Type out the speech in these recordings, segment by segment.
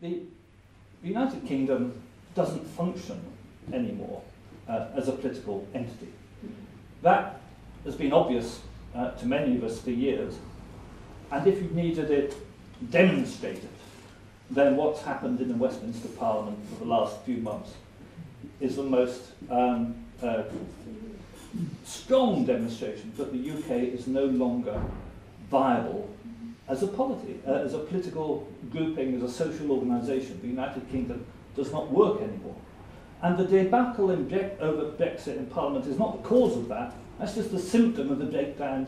the United Kingdom doesn't function anymore as a political entity. That has been obvious to many of us for years, and if you needed it demonstrated, then what's happened in the Westminster Parliament for the last few months is the most strong demonstration that the UK is no longer viable as a polity, as a political grouping, as a social organisation. The United Kingdom does not work anymore. And the debacle over Brexit in Parliament is not the cause of that, that's just a symptom of the breakdown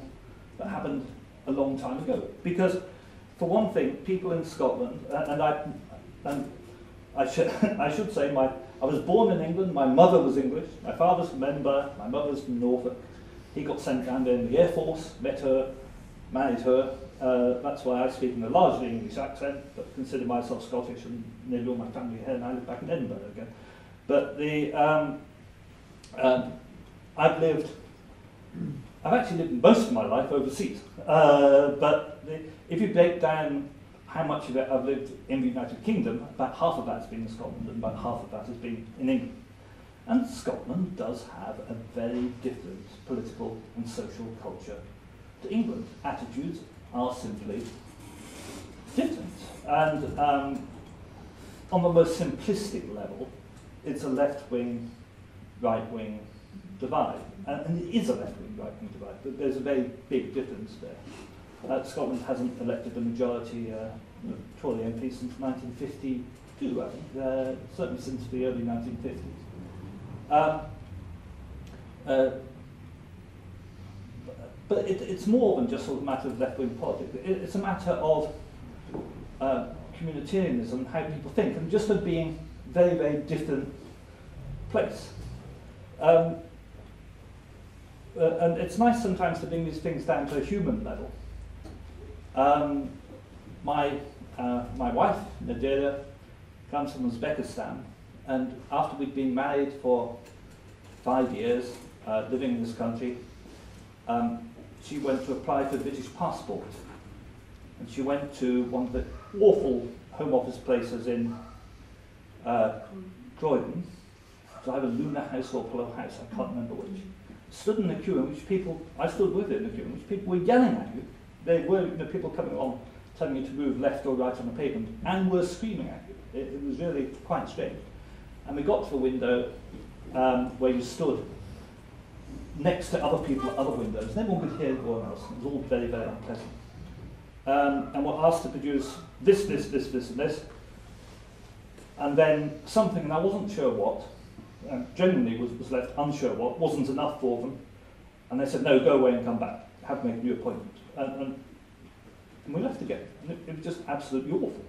that happened a long time ago. Because, for one thing, people in Scotland, I should say, I was born in England, my mother was English, my father's from Edinburgh, my mother's from Norfolk. He got sent down there in the Air Force, met her, married her. That's why I speak in a largely English accent, but consider myself Scottish and nearly all my family here, and I live back in Edinburgh again. But I've actually lived most of my life overseas. But if you break down how much of it I've lived in the United Kingdom, about half of that's been in Scotland and about half of that has been in England. And Scotland does have a very different political and social culture to England. Attitudes are simply different. And on the most simplistic level, it's a left-wing, right-wing divide. And it is a left-wing, right-wing divide, but there's a very big difference there. Scotland hasn't elected a majority Tory MP since 1952, I think, certainly since the early 1950s. But it's more than just sort of a matter of left-wing politics. It's a matter of communitarianism, how people think, and just of being very, very different place. And it's nice sometimes to bring these things down to a human level. My wife, Nadira, comes from Uzbekistan, and after we'd been married for 5 years, living in this country, she went to apply for a British passport. And she went to one of the awful Home Office places in Croydon, so either Luna House or Polo House, I can't remember which. Stood in the queue in which I stood with her in the queue in which people were yelling at you. They were people coming along telling you to move left or right on the pavement and were screaming at you. It was really quite strange. And we got to the window where you stood next to other people at other windows. And everyone could hear everyone else. It was all very, very unpleasant. And we're asked to produce this, and this. And then something, and I wasn't sure what, genuinely was left unsure what, wasn't enough for them. And they said, no, go away and come back. Have to make a new appointment. And we left again. And it was just absolutely awful.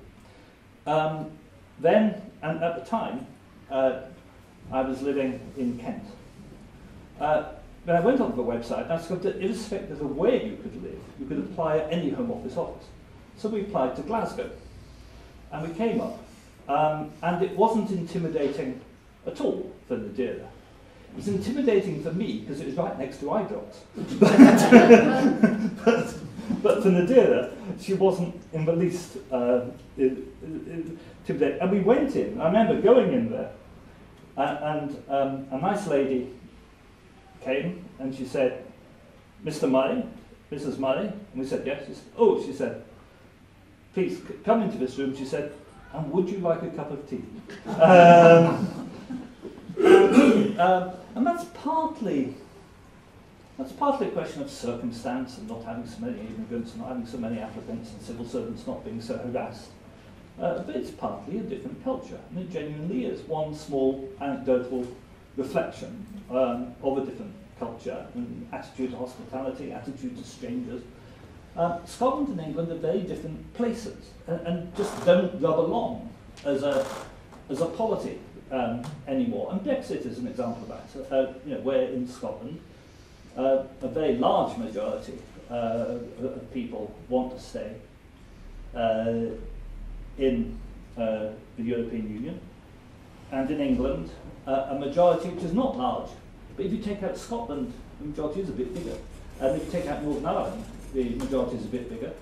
Then, and at the time, I was living in Kent. When I went onto the website, I discovered that irrespective of where you could live, you could apply at any Home Office office. So we applied to Glasgow. And we came up. And it wasn't intimidating at all for Nadira. It was intimidating for me because it was right next to Idrox. but for Nadira, she wasn't in the least intimidating. And we went in. I remember going in there, and a nice lady came and she said, "Mr. Murray, Mrs. Murray," and we said yes. She said, "Oh," she said, "please come into this room." She said, "and would you like a cup of tea?" And that's partly a question of circumstance and not having so many immigrants, and not having so many applicants, and civil servants not being so harassed. But it's partly a different culture, and it genuinely is one small anecdotal reflection of a different culture, and attitude to hospitality, attitude to strangers. Scotland and England are very different places, and just don't rub along as a polity anymore. And Brexit is an example of that. Where in Scotland, a very large majority of people want to stay in the European Union, and in England, a majority which is not large. But if you take out Scotland, the majority is a bit bigger. And if you take out Northern Ireland, the majority is a bit bigger.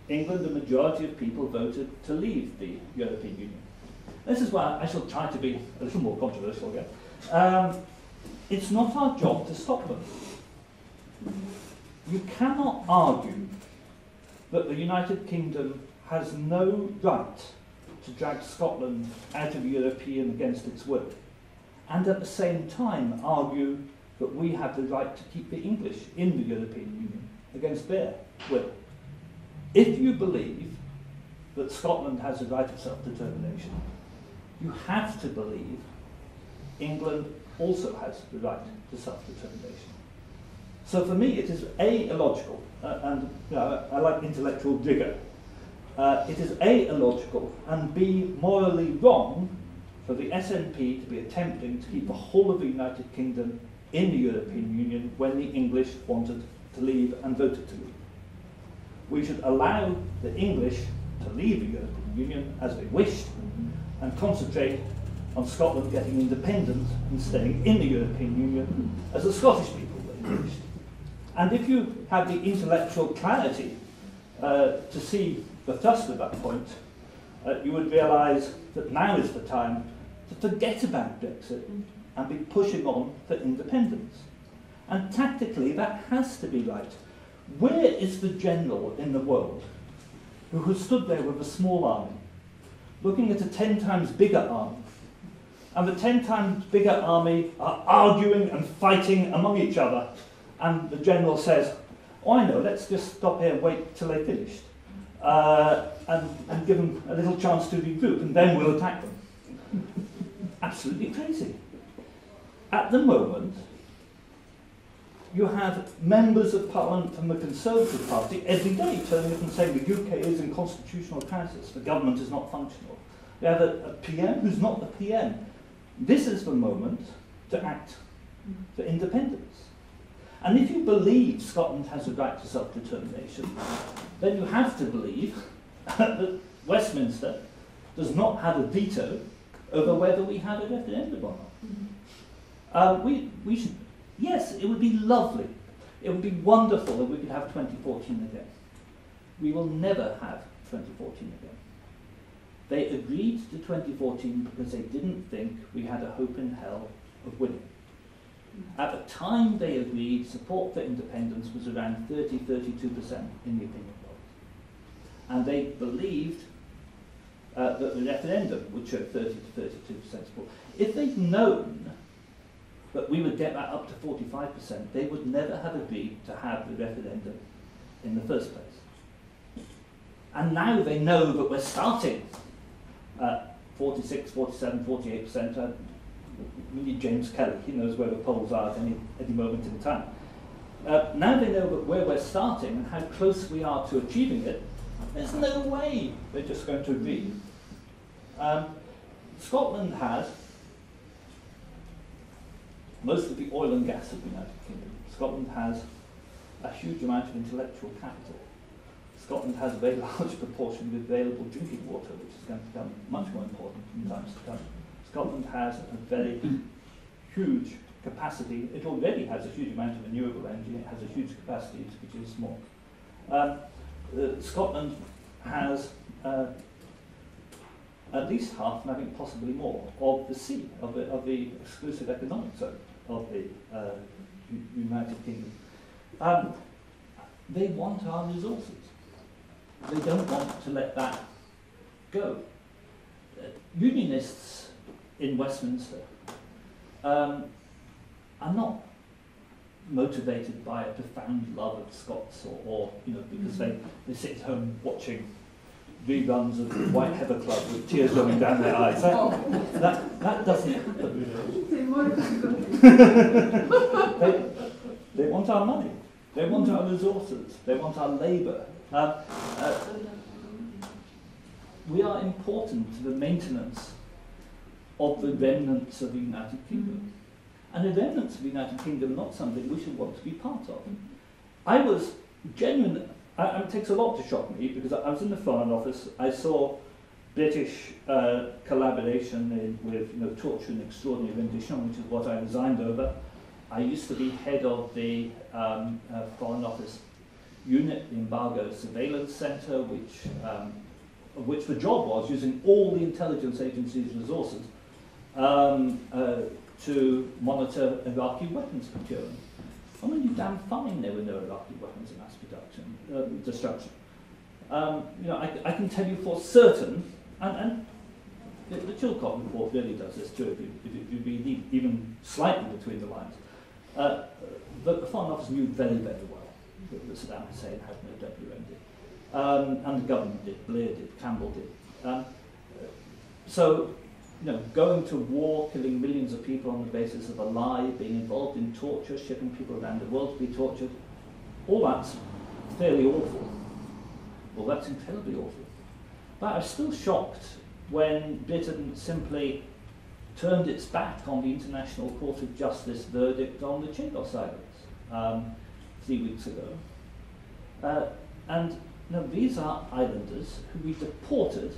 England, the majority of people voted to leave the European Union. This is why I shall try to be a little more controversial again. It's not our job to stop them. You cannot argue that the United Kingdom has no right to drag Scotland out of the European against its will, and at the same time argue that we have the right to keep the English in the European Union against their will. If you believe that Scotland has a right of self-determination, you have to believe England also has the right to self-determination. So for me it is A, illogical, and I like intellectual rigour. It is A, illogical, and B, morally wrong for the SNP to be attempting to keep the whole of the United Kingdom in the European Union when the English wanted to leave and voted to leave. We should allow the English to leave the European Union as they wished and concentrate on Scotland getting independent and staying in the European Union as the Scottish people wished. And if you have the intellectual clarity to see the thrust of that point, you would realise that now is the time to forget about Brexit and be pushing on for independence. And tactically, that has to be right. Where is the general in the world who has stood there with a small army, looking at a 10 times bigger army, and the 10 times bigger army are arguing and fighting among each other, and the general says, oh, I know, let's just stop here and wait till they're finished, and give them a little chance to regroup, and then we'll attack them. Absolutely crazy. At the moment, you have members of Parliament from the Conservative Party every day turning up and saying the UK is in constitutional crisis, the government is not functional. You have a PM who's not the PM. This is the moment to act for independence. And if you believe Scotland has a right to self-determination, then you have to believe that Westminster does not have a veto over whether we have a referendum or not. We should, yes, it would be lovely. It would be wonderful if we could have 2014 again. We will never have 2014 again. They agreed to 2014 because they didn't think we had a hope in hell of winning. At the time they agreed, support for independence was around 30-32% in the opinion polls. And they believed that the referendum would show 30 to 32% support. If they'd known that we would get that up to 45%, they would never have agreed to have the referendum in the first place. And now they know that we're starting at 46, 47, 48%. We need James Kelly, he knows where the polls are at any moment in time. Now they know that where we're starting and how close we are to achieving it, there's no way they're just going to agree. Scotland has most of the oil and gas of the United Kingdom. Scotland has a huge amount of intellectual capital. Scotland has a very large proportion of available drinking water, which is going to become much more important in times to come. Scotland has a very huge capacity. It already has a huge amount of renewable energy. It has a huge capacity to produce more. Scotland has at least half, and I think possibly more, of the sea, of the exclusive economic zone of the United Kingdom. They want our resources. They don't want to let that go. Unionists in Westminster are not motivated by a profound love of Scots or because they sit at home watching reruns of White Heather Club with tears running down their eyes. That doesn't. They want our money. They want our resources. They want our labour. We are important to the maintenance of the remnants of the United Kingdom. And the remnants of the United Kingdom are not something we should want to be part of. I was genuine. It takes a lot to shock me because I was in the Foreign Office. I saw British collaboration with torture and extraordinary rendition, which is what I resigned over. I used to be head of the Foreign Office unit, the Embargo Surveillance Centre, of which the job was using all the intelligence agency's resources to monitor Iraqi weapons procurement. I mean, you damn fine there were no Iraqi weapons of mass production, destruction. I can tell you for certain, and the Chilcot report really does this too, if you read even slightly between the lines, that the Foreign Office knew very, very well that Saddam Hussein had no WMD. And the government did, Blair did, Campbell did. So, going to war, killing millions of people on the basis of a lie, being involved in torture, shipping people around the world to be tortured, all that's fairly awful. Well, that's incredibly awful. But I was still shocked when Britain simply turned its back on the International Court of Justice verdict on the Chagos Islands 3 weeks ago. And these are islanders who we deported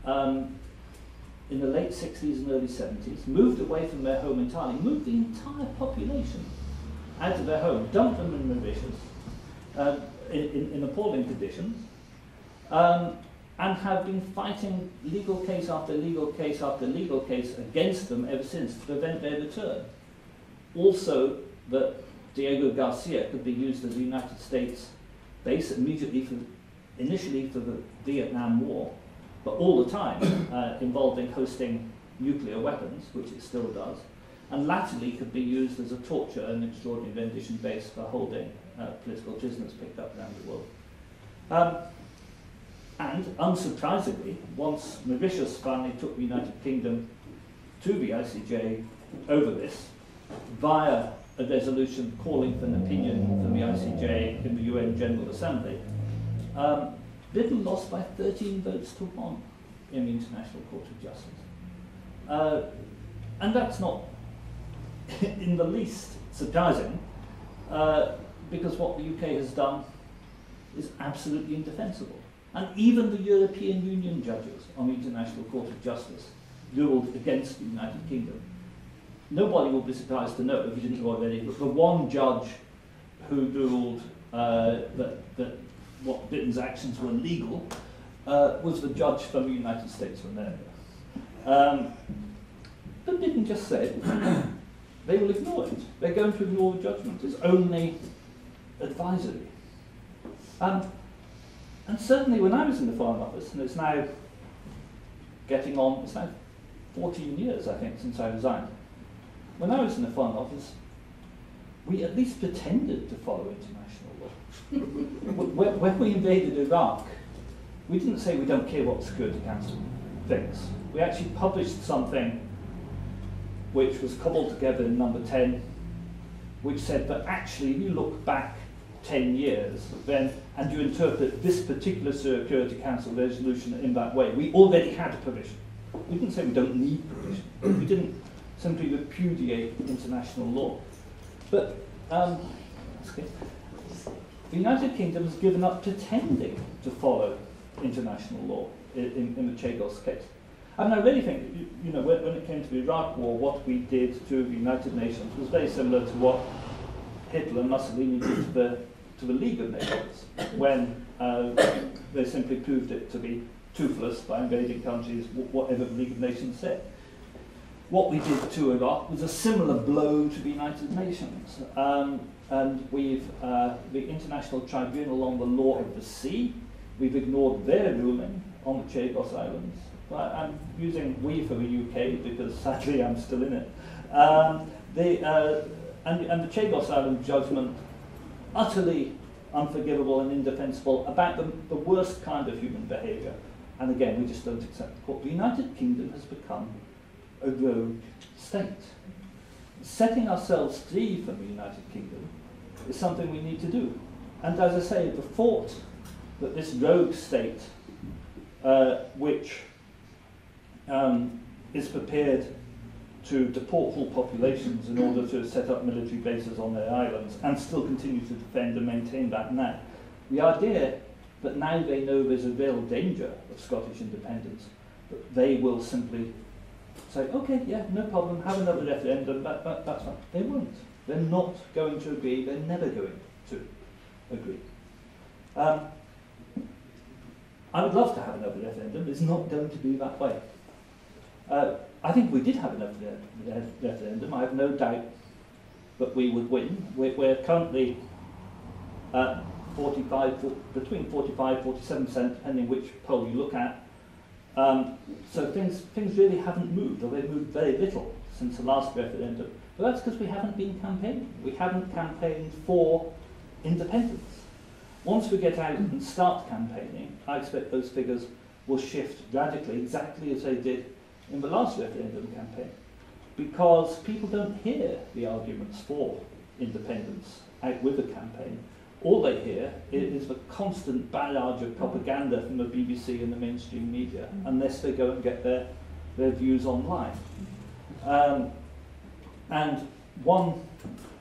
in the late 60s and early 70s, moved away from their home entirely, moved the entire population out of their home, dumped them in Mauritius in appalling conditions, and have been fighting legal case after legal case after legal case against them ever since to prevent their return. Also, that Diego Garcia could be used as a United States base initially for the Vietnam War, but all the time involving hosting nuclear weapons, which it still does, and latterly could be used as a torture and extraordinary rendition base for holding political prisoners picked up around the world. And unsurprisingly, once Mauritius finally took the United Kingdom to the ICJ over this, via a resolution calling for an opinion from the ICJ in the UN General Assembly, Britain lost by 13 votes to 1 in the International Court of Justice. And that's not in the least surprising, because what the UK has done is absolutely indefensible. And even the European Union judges on the International Court of Justice ruled against the United Kingdom. Nobody will be surprised to know, if you didn't know already, that the one judge who ruled that what Britain's actions were legal was the judge from the United States of America. But Britain just said they will ignore it. They're going to ignore the judgment. It's only advisory. And certainly when I was in the Foreign Office, and it's now 14 years, I think, since I resigned. When I was in the Foreign Office, we at least pretended to follow international law. When we invaded Iraq, we didn't say we don't care what the Security Council thinks. We actually published something which was cobbled together in number 10, which said that actually, if you look back 10 years, and you interpret this particular Security Council resolution in that way, we already had a provision. We didn't say we don't need provision. We didn't simply repudiate international law. But the United Kingdom has given up pretending to follow international law in the Chagos case. And I really think, when it came to the Iraq War, what we did to the United Nations was very similar to what Hitler and Mussolini did to the League of Nations, when they simply proved it to be toothless by invading countries, whatever the League of Nations said. What we did to Iraq was a similar blow to the United Nations. And we've, the International Tribunal on the Law of the Sea, we've ignored their ruling on the Chagos Islands. I'm using we for the UK because sadly I'm still in it. And the Chagos Island judgment, utterly unforgivable and indefensible about the worst kind of human behaviour. And again, we just don't accept the court. The United Kingdom has become a rogue state. Setting ourselves free from the United Kingdom is something we need to do. And as I say, the thought that this rogue state, which is prepared to deport whole populations in order to set up military bases on their islands and still continue to defend and maintain that now. The idea that now they know there's a real danger of Scottish independence, that they will simply say, okay, yeah, no problem, have another referendum, that's fine. They won't. They're not going to agree, they're never going to agree. I would love to have another referendum. It's not going to be that way. I think if we did have another referendum, I have no doubt that we would win. We're currently at between 45-47%, depending which poll you look at. So things really haven't moved, or they've moved very little since the last referendum. But that's because we haven't been campaigning. We haven't campaigned for independence. Once we get out and start campaigning, I expect those figures will shift radically, exactly as they did in the last referendum campaign, because people don't hear the arguments for independence out with the campaign. All they hear is the constant barrage of propaganda from the BBC and the mainstream media, unless they go and get their views online. And one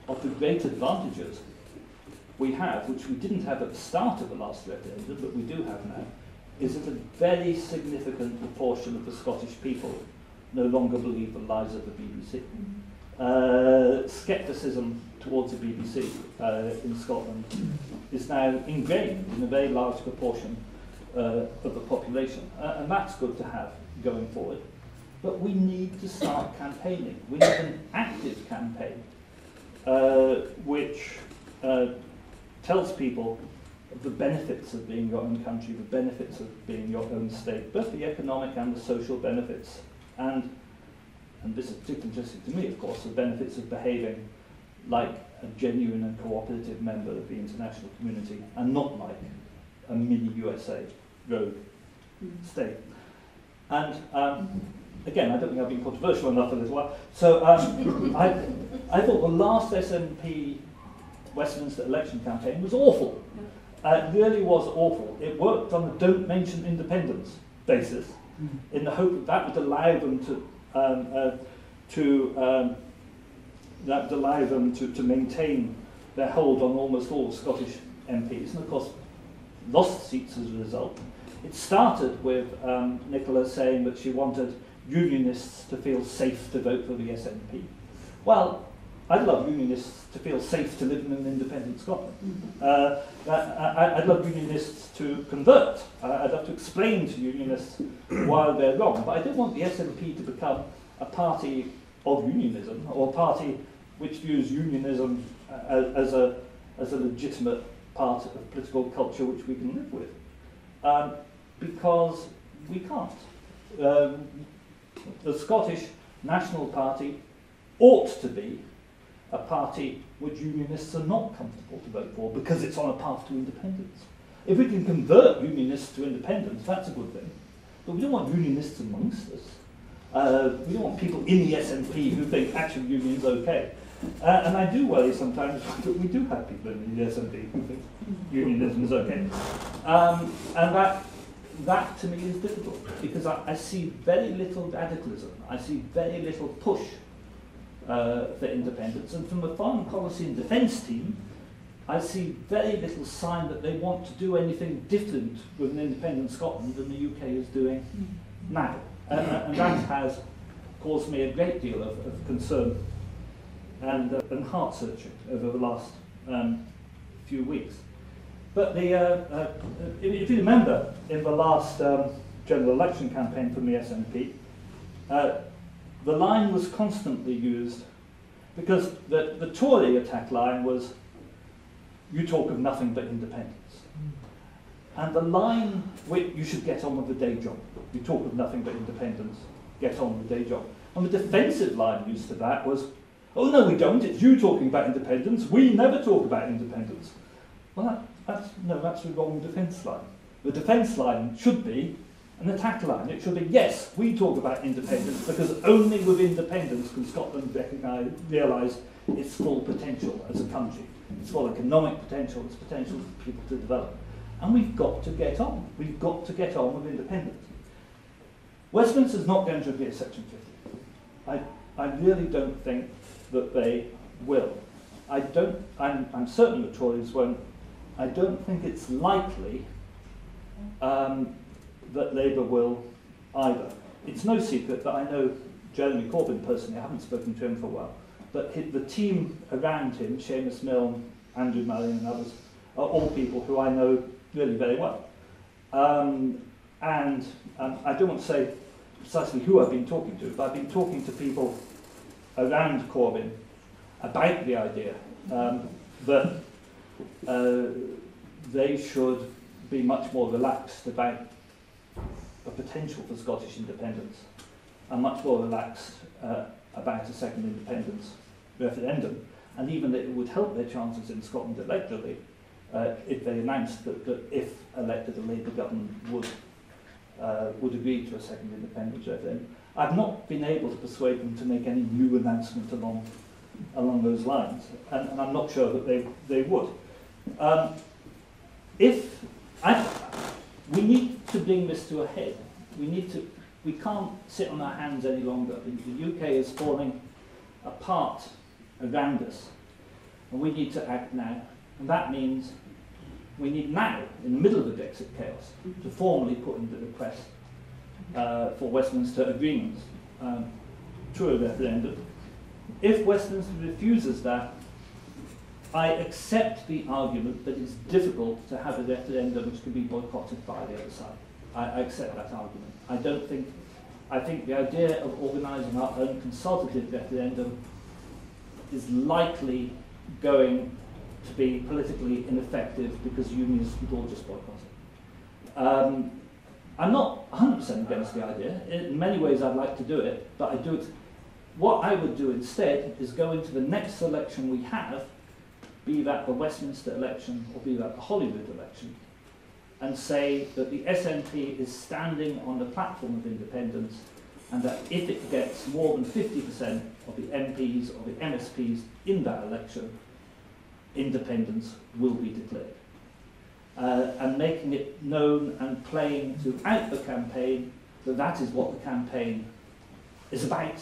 of the great advantages we have, which we didn't have at the start of the last referendum, but we do have now, is that a very significant proportion of the Scottish people no longer believe the lies of the BBC. Scepticism towards the BBC in Scotland is now ingrained in a very large proportion of the population, and that's good to have going forward. But we need to start campaigning. We need an active campaign which tells people of the benefits of being your own country, the benefits of being your own state, both the economic and the social benefits, and this is particularly interesting to me, of course, the benefits of behaving like a genuine and cooperative member of the international community, and not like a mini USA rogue state. And again, I don't think I've been controversial enough for this one. So I thought the last SNP Westminster election campaign was awful. It really was awful. It worked on the don't mention independence basis, in the hope that that would allow them to maintain their hold on almost all Scottish MPs, and of course lost seats as a result. It started with Nicola saying that she wanted unionists to feel safe to vote for the SNP. Well, I'd love unionists to feel safe to live in an independent Scotland. I'd love unionists to convert. I'd love to explain to unionists why they're wrong. But I don't want the SNP to become a party of unionism, or a party which views unionism as a legitimate part of political culture which we can live with. Because we can't. The Scottish National Party ought to be a party which unionists are not comfortable to vote for, because it's on a path to independence. If we can convert unionists to independence, that's a good thing. But we don't want unionists amongst us. We don't want people in the SNP who think actually union's okay. And I do worry sometimes that we do have people in the SNP who think unionism is okay. And that to me is difficult, because I see very little radicalism. I see very little push for independence. And from the foreign policy and defence team, I see very little sign that they want to do anything different with an independent Scotland than the UK is doing now. And that has caused me a great deal of concern and heart-searching over the last few weeks. But if you remember, in the last general election campaign from the SNP, the line was constantly used, because the Tory attack line was, you talk of nothing but independence. And the line, you should get on with the day job. You talk of nothing but independence, get on with the day job. And the defensive line used to that was, oh no we don't, it's you talking about independence, we never talk about independence. Well, that's the wrong defence line. The defence line should be an attack line. It should be, yes, we talk about independence, because only with independence can Scotland realise its full potential as a country, its full economic potential, its potential for people to develop. And we've got to get on. We've got to get on with independence. Westminster's not going to agree to Section 50. I really don't think that they will. I'm certain the Tories won't. I don't think it's likely that Labour will either. It's no secret that I know Jeremy Corbyn personally. I haven't spoken to him for a while, but the team around him, Seamus Milne, Andrew Mallon and others, are all people who I know really very well. And I don't want to say precisely who I've been talking to, but I've been talking to people around Corbyn about the idea that they should be much more relaxed about the potential for Scottish independence and much more relaxed about a second independence referendum, and even that it would help their chances in Scotland electorally if they announced that if elected, a Labour government would agree to a second independence referendum. I've not been able to persuade them to make any new announcement along those lines, and I'm not sure that they would. We need to bring this to a head. We can't sit on our hands any longer. The UK is falling apart around us, and we need to act now. And that means we need now, in the middle of the Brexit chaos, to formally put in the request for Westminster agreements to a referendum. If Westminster refuses that, I accept the argument that it's difficult to have a referendum which can be boycotted by the other side. I accept that argument. I think the idea of organising our own consultative referendum is likely going to be politically ineffective because unions would all just boycott it. I'm not 100% against the idea. In many ways I'd like to do it, but I do it. What I would do instead is go into the next election we have, be that the Westminster election or be that the Holyrood election, and say that the SNP is standing on the platform of independence, and that if it gets more than 50% of the MPs or the MSPs in that election, independence will be declared. And making it known and plain throughout the campaign that that is what the campaign is about.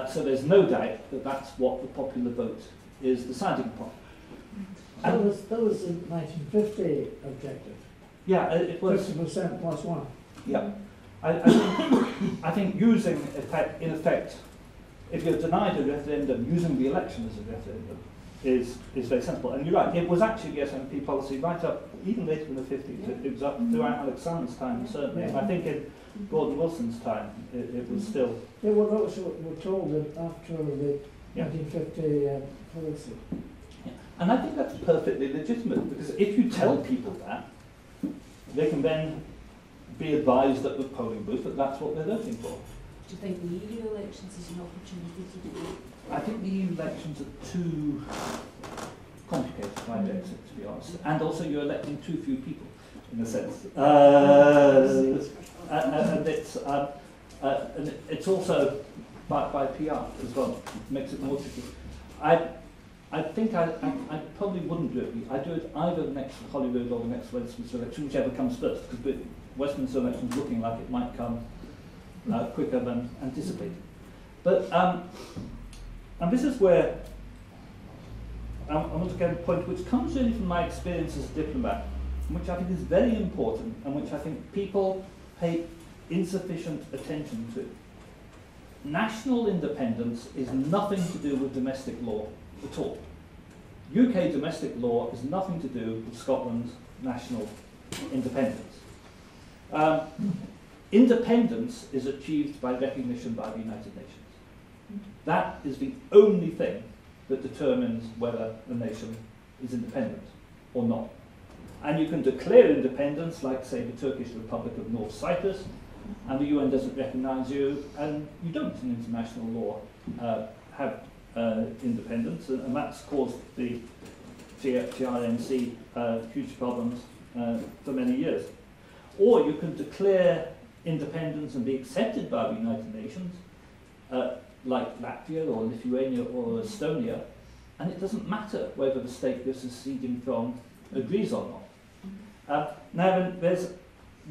So there's no doubt that that's what the popular vote is deciding upon. That was the 1950 objective. Yeah, it was 50% plus one. Yeah, I think using in effect, if you're denied a referendum, using the election as a referendum is very sensible. And you're right, it was actually the SNP policy right up, even later in the 50s. It was up throughout Alex Salmond's time, certainly. And I think in Gordon Wilson's time, it was still. Yeah, well, those were told that after the 1950 policy. Yeah. And I think that's perfectly legitimate, because if you tell people that, they can then be advised at the polling booth that that's what they're voting for. Do you think the EU elections is an opportunity to do that? I think the EU elections are too complicated by Brexit, to be honest. And also you're electing too few people, in a sense. And it's also by PR as well. It makes it more tricky. I think I probably wouldn't do it. I'd do it either the next Holyrood or the next Westminster election, whichever comes first, because the Westminster election is looking like it might come quicker than anticipated. But, and this is where I want to get a point which comes really from my experience as a diplomat, which I think is very important and which I think people pay insufficient attention to. National independence is nothing to do with domestic law at all. UK domestic law has nothing to do with Scotland's national independence. Independence is achieved by recognition by the United Nations. That is the only thing that determines whether the nation is independent or not. And you can declare independence, like, say, the Turkish Republic of North Cyprus, and the UN doesn't recognise you, and you don't, in international law, have independence, and that's caused the TRNC huge problems for many years. Or you can declare independence and be accepted by the United Nations, like Latvia or Lithuania or Estonia, and it doesn't matter whether the state you're seceding from agrees or not. Now,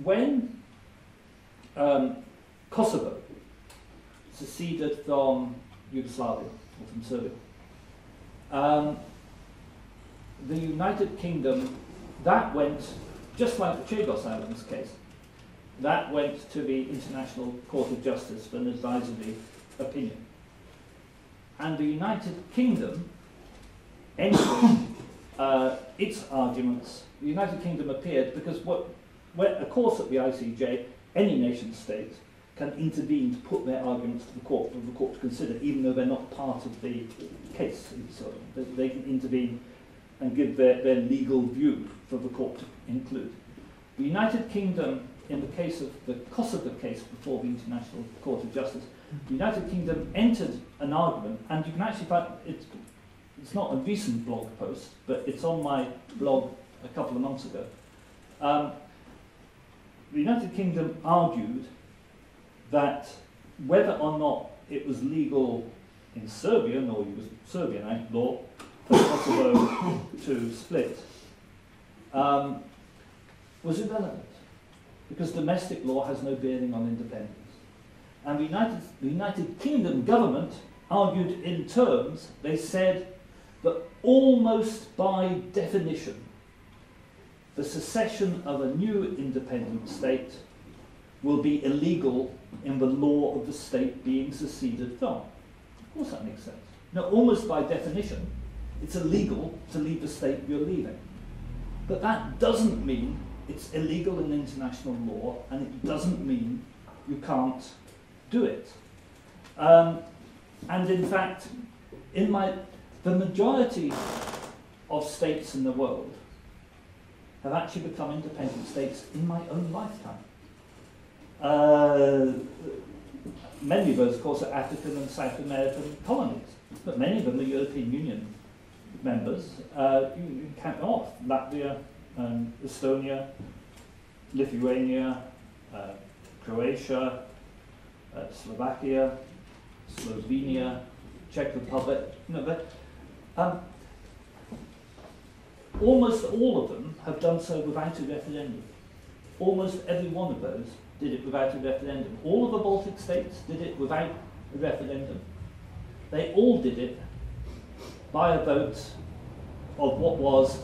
when Kosovo seceded from Yugoslavia, or from Serbia, the United Kingdom, that went, just like the Chagos Islands case, that went to the International Court of Justice for an advisory opinion. And the United Kingdom entered its arguments, the United Kingdom appeared because of course at the ICJ, any nation state can intervene to put their arguments to the court, for the court to consider, even though they're not part of the case. So they can intervene and give their legal view for the court to include. The United Kingdom, in the case of the Kosovo case before the International Court of Justice, the United Kingdom entered an argument, and you can actually find it's not a recent blog post, but it's on my blog a couple of months ago. The United Kingdom argued that whether or not it was legal in Serbian or Serbian law for Kosovo to split was irrelevant, because domestic law has no bearing on independence. And the United Kingdom government argued in terms, they said that almost by definition, the secession of a new independent state will be illegal in the law of the state being seceded from. Of course that makes sense. Now, almost by definition, it's illegal to leave the state you're leaving. But that doesn't mean it's illegal in international law, and it doesn't mean you can't do it. And in fact, the majority of states in the world have actually become independent states in my own lifetime. Many of those, of course, are African and South American colonies, but many of them are European Union members. You can count off Latvia, Estonia, Lithuania, Croatia, Slovakia, Slovenia, Czech Republic. Almost all of them have done so without a referendum. Almost every one of those did it without a referendum. All of the Baltic states did it without a referendum. They all did it by a vote of what was,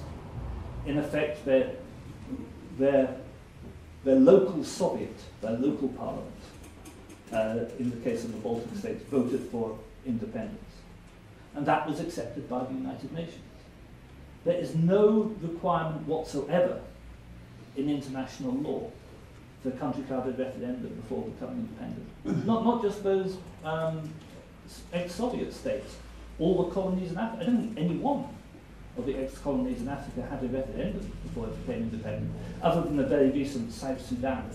in effect, their local Soviet, their local parliament, in the case of the Baltic states, voted for independence. And that was accepted by the United Nations. There is no requirement whatsoever in international law for a country to have a referendum before becoming independent. Not just those ex-Soviet states, all the colonies in Africa. I don't think any one of the ex-colonies in Africa had a referendum before it became independent, other than the very recent South Sudan.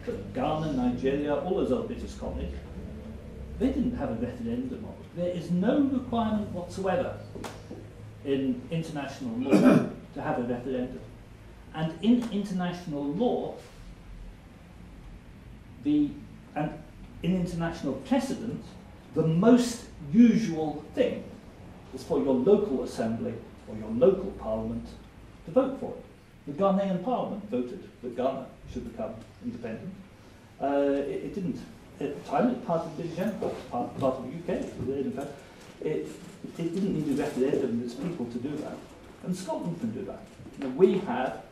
But Ghana, Nigeria, all those other British colonies, they didn't have a referendum on it. There is no requirement whatsoever in international law to have a referendum. And in international law, and in international precedent, the most usual thing is for your local assembly or your local parliament to vote for it. The Ghanaian parliament voted that Ghana should become independent. It didn't. At the time, it was part of the British Empire, part of the UK. In fact, it didn't need a referendum of its people to do that. And Scotland can do that. We have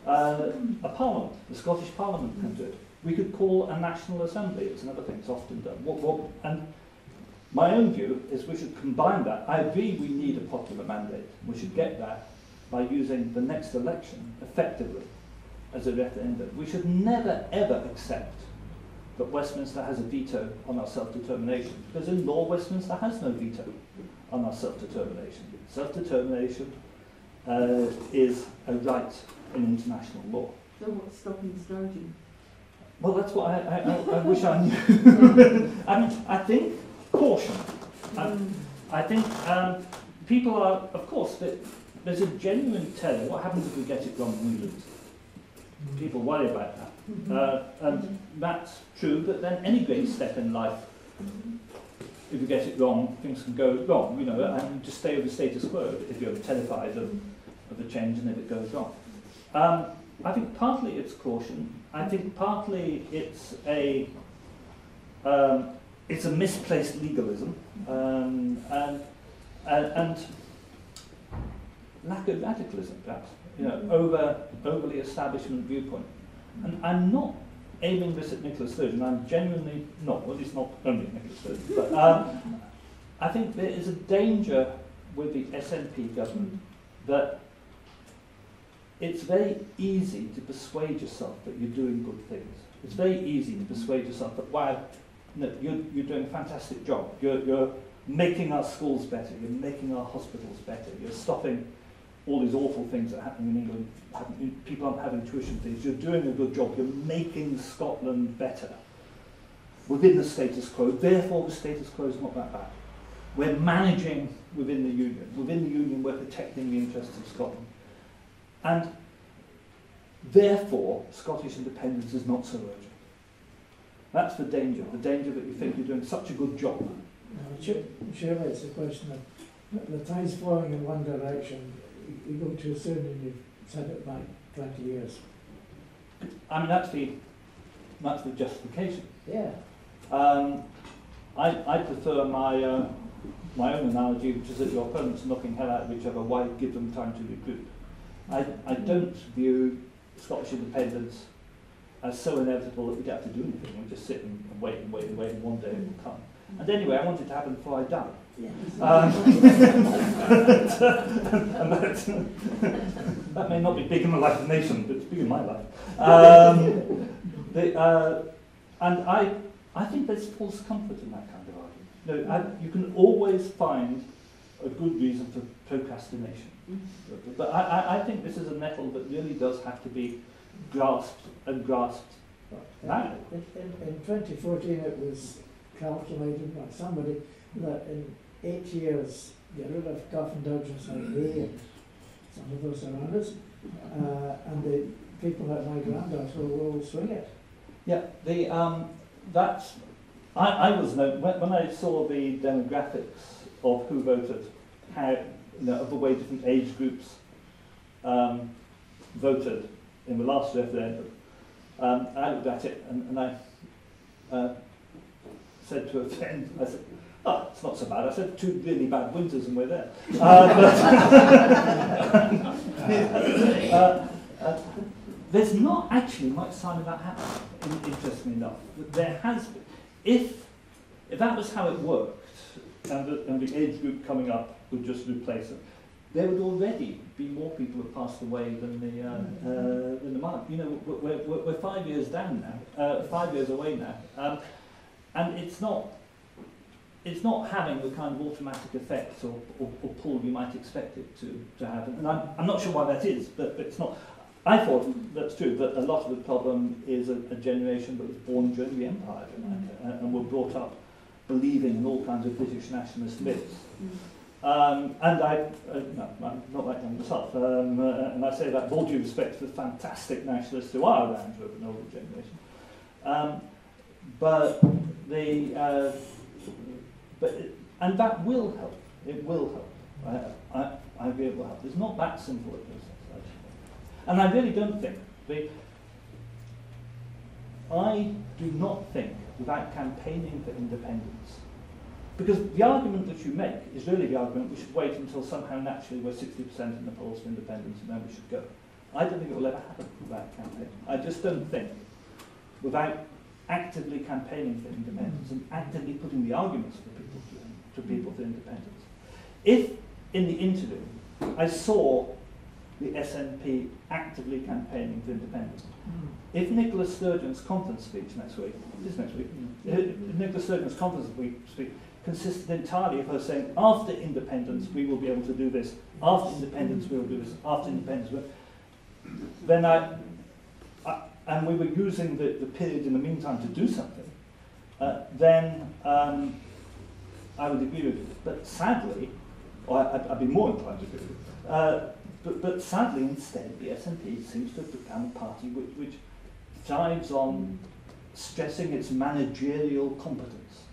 a parliament. The Scottish Parliament can do it. We could call a national assembly. It's another thing that's often done. And my own view is we should combine that. I agree we need a popular mandate. We should get that by using the next election effectively as a referendum. We should never, ever accept that Westminster has a veto on our self-determination, because in law, Westminster has no veto on our self-determination. Self-determination is a right in international law. So what's stopping starting? Well, that's what I wish I knew. I think caution. I think people are, of course, there's a genuine terror. What happens if we get it wrong and we lose? People worry about that. And that's true, but then any great step in life, if you get it wrong, things can go wrong, and you just stay with the status quo if you're terrified of the change and if it goes wrong. I think partly it's caution. I think partly it's a misplaced legalism and lack of radicalism, perhaps. Overly establishment viewpoint. And I'm not aiming this at Nicola Sturgeon. I'm genuinely not. Well, it's not only Nicola Sturgeon. But I think there is a danger with the SNP government that it's very easy to persuade yourself that you're doing good things. It's very easy to persuade yourself that, wow, no, you're doing a fantastic job. You're making our schools better. You're making our hospitals better. You're stopping all these awful things that are happening in England. People aren't having tuition fees. You're doing a good job. You're making Scotland better within the status quo. Therefore, the status quo is not that bad. We're managing within the Union. Within the Union, we're protecting the interests of Scotland. And therefore, Scottish independence is not so urgent. That's the danger that you think you're doing such a good job. No, surely it's a question of the tide's flowing in one direction. You go too soon and you've set it back 20 years. I mean, that's the justification. Yeah. I prefer my own analogy, which is that your opponents are knocking hell out of each other. Why give them time to regroup? I don't view Scottish independence as so inevitable that we don't have to do anything. We just sit and wait, and one day it will come. And anyway, I want it to happen before I die. Yeah. And that may not be big in the life of the nation, but it's big in my life. And I think there's false comfort in that kind of argument. You can always find a good reason for procrastination. But I think this is a nettle that really does have to be grasped now. In 2014 it was calculated by somebody that in 8 years get rid of cough and dodgers like me and some of those around us, and the people like my granddaughter will swing it. Yeah, I was when I saw the demographics of who voted, how of the way different age groups voted in the last referendum. I looked at it and I said to a friend, I said, "Oh, it's not so bad." I said, 2 really bad winters and we're there. There's not actually much sign of that happening, interestingly enough. There has been. If that was how it worked, and the age group coming up would just replace it, there would already be more people who passed away than the mark. You know, we're 5 years down now, 5 years away now, and it's not having the kind of automatic effect or pull you might expect it to have. And I'm not sure why that is, but it's not. I thought that's true, that a lot of the problem is a generation that was born during the Empire, and were brought up believing in all kinds of British nationalist myths. And I'm not like them myself, and I say that with all due respect to the fantastic nationalists who are around who are an older generation. And that will help. It will help. I agree it will help. It's not that simple a process. And I really don't think, I do not think without campaigning for independence, because the argument that you make is really the argument we should wait until somehow naturally we're 60% in the polls for independence and then we should go. I don't think it will ever happen without campaigning. I just don't think, without actively campaigning for independence and actively putting the arguments for people for independence. If, in the interim, I saw the SNP actively campaigning for independence. If Nicola Sturgeon's conference speech next week, Nicola Sturgeon's conference speech consisted entirely of her saying, after independence we will be able to do this, after independence we will do this, after independence then and we were using the period in the meantime to do something, then I would agree with you. But sadly, or I'd be more inclined to agree with you. But sadly, instead, the SNP seems to have become a party which thrives on stressing its managerial competence,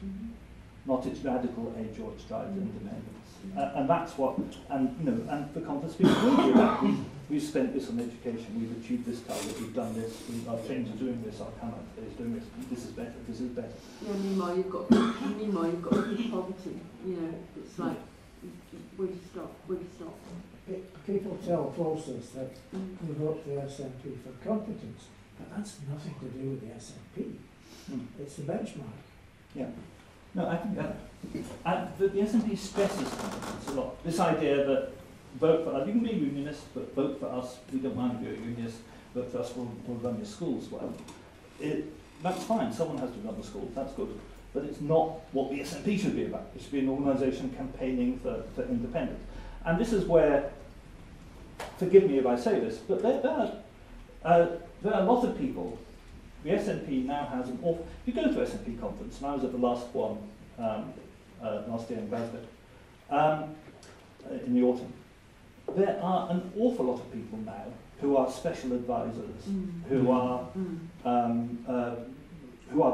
not its radical edge or its drive to independence. And that's what, and the conference speech will do that. We've spent this on education, we've achieved this target, we've done this, our friends are doing this, our command is doing this, this is better, this is better. Yeah, meanwhile you've got poverty, it's like, where do you stop? People tell pollsters that we vote for the SNP for competence, but that's nothing to do with the SNP. It's the benchmark. Yeah. No, I think that the SNP stresses competence a lot. This idea that vote for us. You can be a unionist, but vote for us. We don't mind if you're a unionist. Vote for us, we'll run your schools well. That's fine, someone has to run the schools, that's good. But it's not what the SNP should be about. It should be an organisation campaigning for independence. And this is where, forgive me if I say this, but there are a lot of people. The SNP now has an awful... If you go to an SNP conference, and I was at the last one last year in Glasgow, in the autumn, there are an awful lot of people now who are special advisors, who are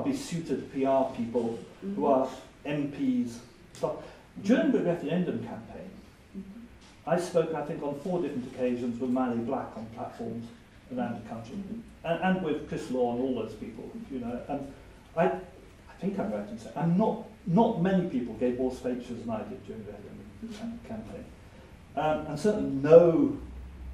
besuited PR people, who are MPs. Stuff. During the referendum campaign, I spoke, I think, on 4 different occasions with Mally Black on platforms around the country, and with Chris Law and all those people, you know. And I think I'm right in saying, not many people gave more speeches than I did during the referendum campaign. And certainly no,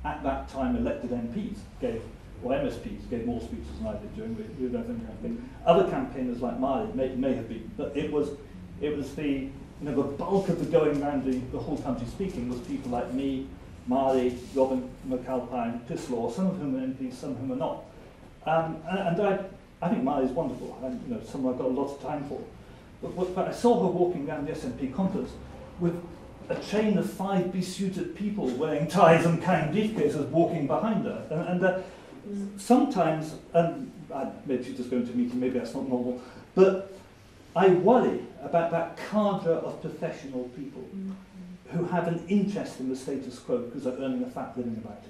at that time, elected MPs gave, or MSPs gave more speeches than I did during the referendum campaign. Other campaigners like Mali may have been, but it was the, the bulk of the going around the whole country speaking was people like me, Mali, Robin McAlpine, Chris Law, some of whom are MPs, some of whom are not. And I think Mali is wonderful, and someone I've got a lot of time for. But I saw her walking around the SNP conference with a chain of 5 besuited people wearing ties and carrying briefcases walking behind her. And sometimes, and maybe she's just going to a meeting, maybe that's not normal, but I worry about that cadre of professional people who have an interest in the status quo because they're earning a fat living about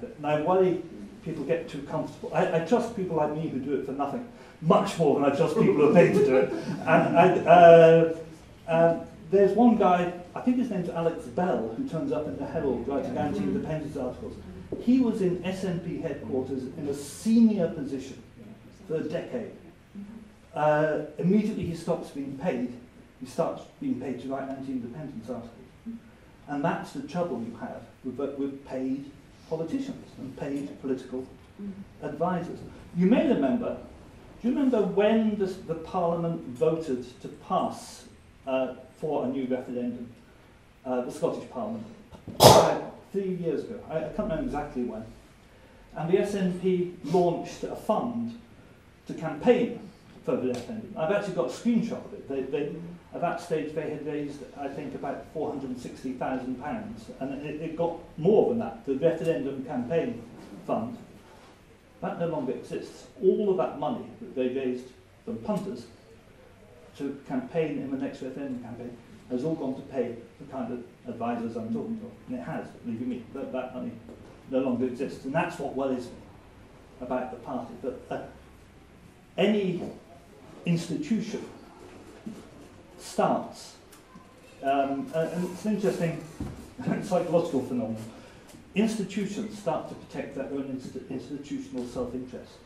it. And I worry people get too comfortable. I trust people like me who do it for nothing, much more than I trust people who are paid to do it. And there's one guy, I think his name's Alex Bell, who turns up in the Herald writing anti-independence articles. He was in SNP headquarters in a senior position for a decade. Immediately he stops being paid. He starts being paid to write anti-independence articles. And that's the trouble you have with paid politicians and paid political advisors. You may remember, do you remember when the Parliament voted to pass for a new referendum, the Scottish Parliament, 3 years ago? I can't remember exactly when. And the SNP launched a fund to campaign for the referendum. I've actually got a screenshot of it. At that stage, they had raised, I think, about £460,000, and it got more than that. The referendum campaign fund, that no longer exists. All of that money that they raised from punters to campaign in the next referendum campaign has all gone to pay the kind of advisors I'm talking to. And it has, believe you me, that money no longer exists. And that's what worries me about the party. That any institution starts, and it's an interesting psychological phenomenon. Institutions start to protect their own institutional self-interest.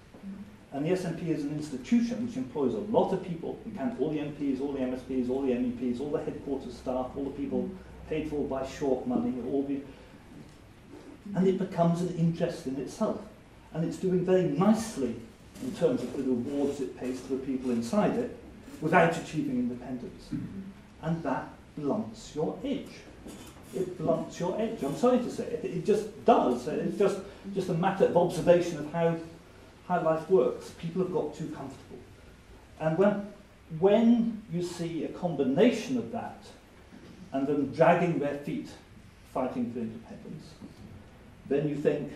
And the SNP is an institution which employs a lot of people. We count all the MPs, all the MSPs, all the MEPs, all the headquarters staff, all the people paid for by short money, and it becomes an interest in itself. And it's doing very nicely in terms of the rewards it pays to the people inside it without achieving independence. And that blunts your edge. It blunts your edge. I'm sorry to say it. It just does. It's just a matter of observation of how life works. People have got too comfortable. And when you see a combination of that and them dragging their feet fighting for independence, then you think,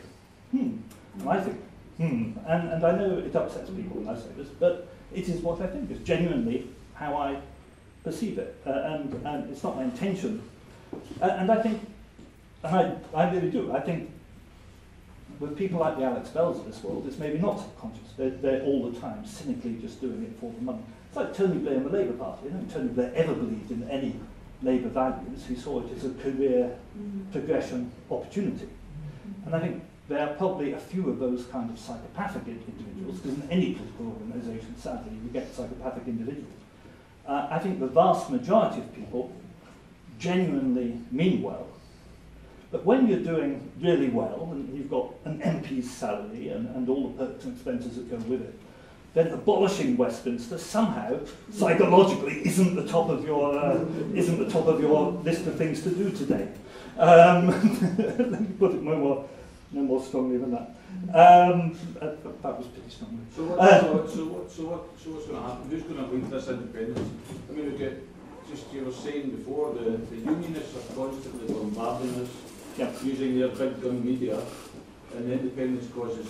and I think, and I know it upsets people when I say this, but it is what I think. It's genuinely how I perceive it. And it's not my intention. And I think, and I really do, I think with people like the Alex Bells of this world, it's maybe not subconscious. They're all the time cynically just doing it for the money. It's like Tony Blair and the Labour Party. I don't think Tony Blair ever believed in any Labour values. He saw it as a career progression opportunity. And I think there are probably a few of those kind of psychopathic individuals, because in any political organisation, sadly, you get psychopathic individuals. I think the vast majority of people genuinely mean well, but when you're doing really well, and you've got an MP's salary and all the perks and expenses that go with it, then abolishing Westminster somehow, psychologically, isn't the top of your list of things to do today. Let me put it no more strongly than that. That was pretty strong. So what's going to happen? Who's going to lead this independence? I mean, we get, just you were saying before, the unionists are constantly bombarding us, using their big gun media, and the independence cause is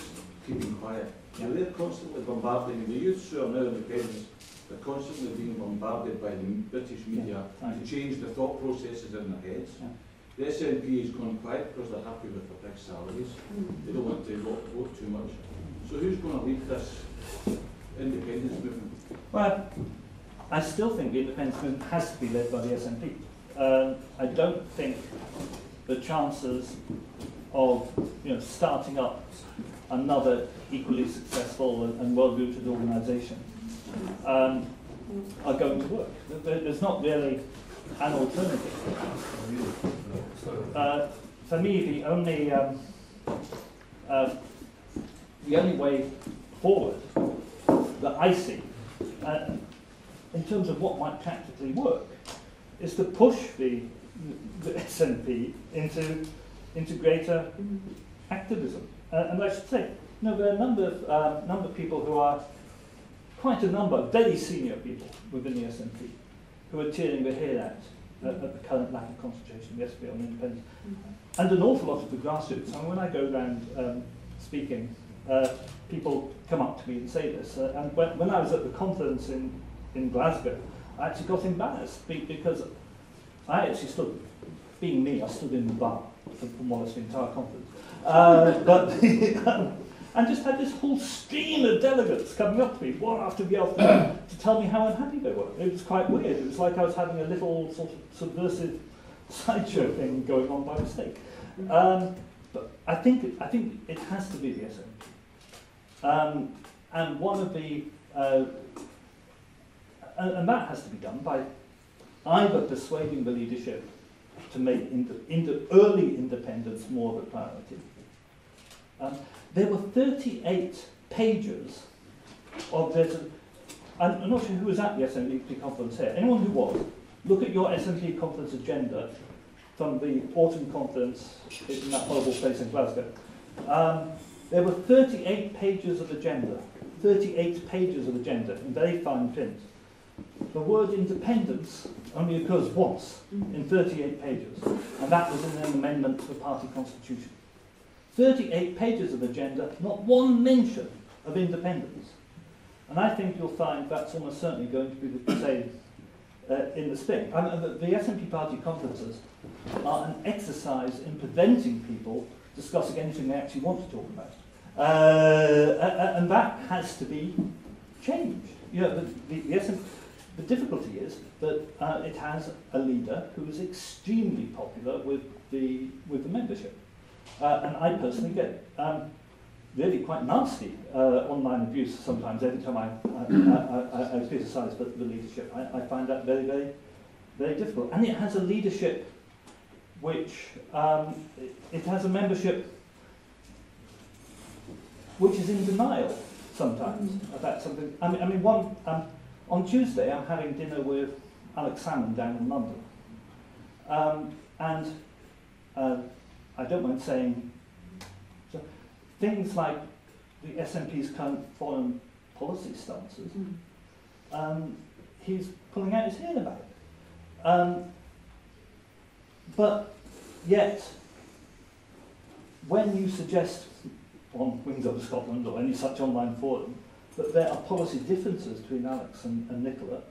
keeping quiet. So they're constantly bombarding the youths who are now independents. They're constantly being bombarded by the British media to change the thought processes in their heads. The SNP has gone quiet because they're happy with their big salaries. They don't want to vote too much. So who's going to lead this independence movement? Well, I still think the independence movement has to be led by the SNP. I don't think the chances of starting up another equally successful and well-rooted organisation are going to work. There's not really an alternative. For me, the only way forward that I see, in terms of what might practically work, is to push the SNP into greater activism. And I should say, there are a number of people who are quite a number of very senior people within the SNP who are tearing their hair out at the current lack of concentration, yes, on independence. And an awful lot of the grassroots. I mean, when I go around speaking, people come up to me and say this. And when I was at the conference in Glasgow, I actually got embarrassed because I actually stood, being me, I stood in the bar for more or less the entire conference. And just had this whole stream of delegates coming up to me, one after the other, to tell me how unhappy they were. It was quite weird. It was like I was having a little sort of subversive sideshow thing going on by mistake. But I think it has to be the SNP. And one of the and that has to be done by either persuading the leadership to make early independence more of a priority. There were 38 pages of this. I'm not sure who was at the SNP conference here. Anyone who was, look at your SNP conference agenda from the autumn conference in that horrible place in Glasgow. There were 38 pages of agenda. 38 pages of agenda in very fine print. The word independence only occurs once in 38 pages, and that was in an amendment to the party constitution. 38 pages of agenda, not one mention of independence. And I think you'll find that's almost certainly going to be the same in the spring. The SNP party conferences are an exercise in preventing people discussing anything they actually want to talk about. And that has to be changed. The difficulty is that it has a leader who is extremely popular with the membership. And I personally get really quite nasty online abuse sometimes every time I criticise the leadership. I find that very, very, very difficult. And it has a leadership which, it has a membership which is in denial sometimes about something. I mean, on Tuesday I'm having dinner with Alex Salmon down in London. I don't mind saying things like the SNP's current foreign policy stances, he's pulling out his hair about it. But yet, when you suggest on Wings Over Scotland or any such online forum that there are policy differences between Alex and Nicola,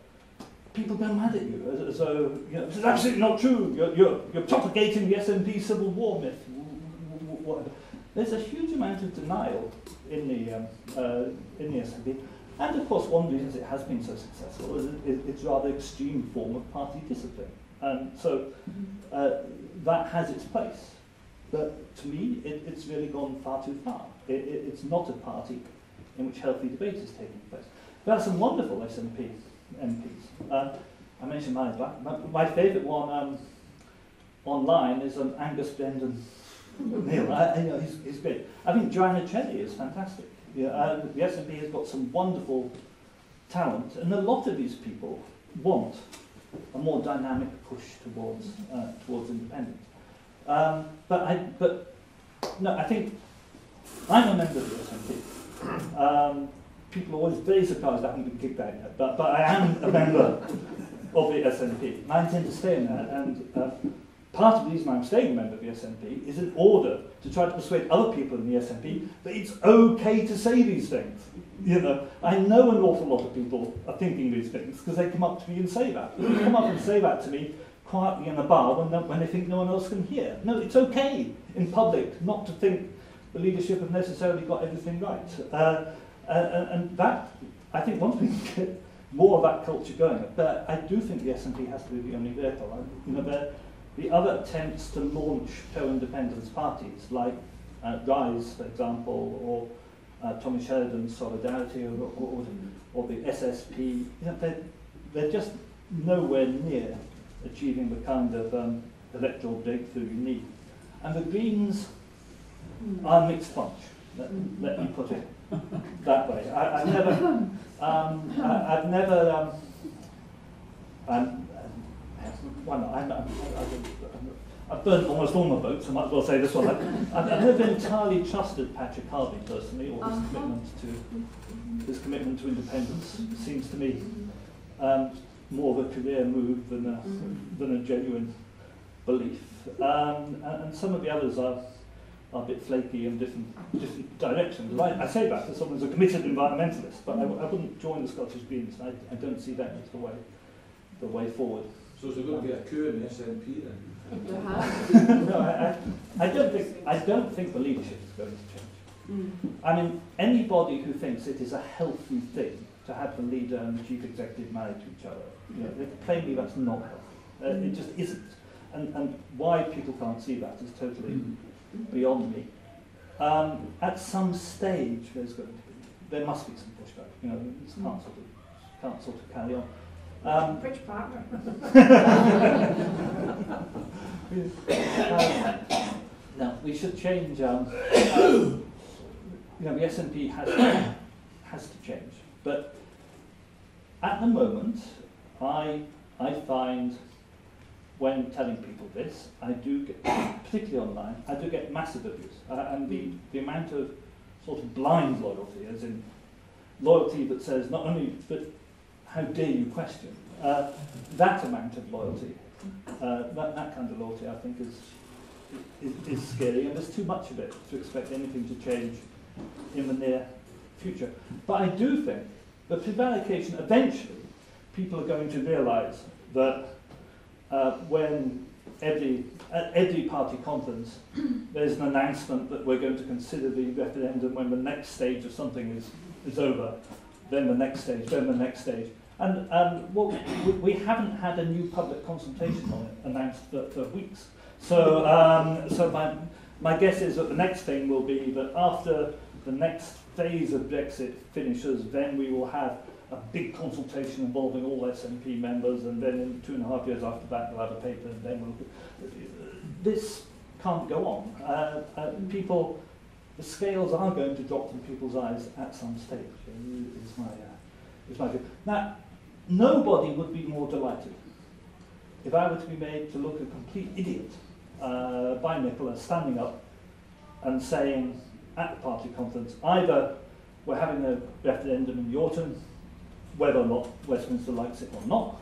people go mad at you as though this is absolutely not true. You're propagating the SNP civil war myth. Whatever. There's a huge amount of denial in the SNP, and of course one reason it has been so successful is its rather extreme form of party discipline, and so that has its place. But to me, it's really gone far too far. It's not a party in which healthy debate is taking place. There are some wonderful SNP MPs. I mentioned my favourite one online is Angus Brendan Neil. He's great. I think Joanna Chelly is fantastic. The SNP has got some wonderful talent, and a lot of these people want a more dynamic push towards independence. But no, I think I'm a member of the SNP. People are always very surprised I haven't been kicked out yet, but I am a member of the SNP. And I intend to stay in there, and part of the reason I'm staying a member of the SNP is in order to try to persuade other people in the SNP that it's okay to say these things. You know, I know an awful lot of people are thinking these things because they come up to me and say that. They come up and say that to me quietly in a bar when they think no one else can hear. No, it's okay in public not to think the leadership have necessarily got everything right. And that, I think once we get more of that culture going, but I do think the SNP has to be the only vehicle. You know, the other attempts to launch pro-independence parties, like RISE, for example, or Tommy Sheridan's Solidarity, or the SSP, you know, they're just nowhere near achieving the kind of electoral breakthrough you need. And the Greens are a mixed bunch, let me put it that way. I've burned almost all my votes, I might as well say this one. I've never entirely trusted Patrick Harvey personally, or his commitment to independence. It seems to me more of a career move than a genuine belief. And some of the others are a bit flaky in different directions. I say that as someone who's a committed environmentalist, but I wouldn't join the Scottish Greens. I don't see that as the way forward. So is there going to be a coup in the SNP then? No, I don't think the leadership is going to change. I mean, anybody who thinks it is a healthy thing to have the leader and the chief executive married to each other, you know, plainly that's not healthy. It just isn't. And why people can't see that is totally beyond me. At some stage, there must be some pushback. You know, this can't sort of carry on. Which partner? No, we should change. You know, the SNP has to change, but at the moment, I find when telling people this, I do get, particularly online, I do get massive abuse, and the amount of sort of blind loyalty, as in loyalty that says not only but how dare you question, that amount of loyalty, that kind of loyalty, I think is scary, and there's too much of it to expect anything to change in the near future. But I do think that prevarication, eventually, people are going to realise that when at every party conference there's an announcement that we're going to consider the referendum when the next stage of something is over, then the next stage, then the next stage. And well, we haven't had a new public consultation on it announced for weeks. So, so my guess is that the next thing will be that after the next phase of Brexit finishes, then we will have a big consultation involving all SNP members, and then in 2.5 years after that we'll have a paper, and then we'll... This can't go on. People, the scales are going to drop from people's eyes at some stage, is my view. Now, nobody would be more delighted if I were to be made to look a complete idiot by Nicola standing up and saying at the party conference, either we're having a referendum in the autumn, whether or not Westminster likes it or not,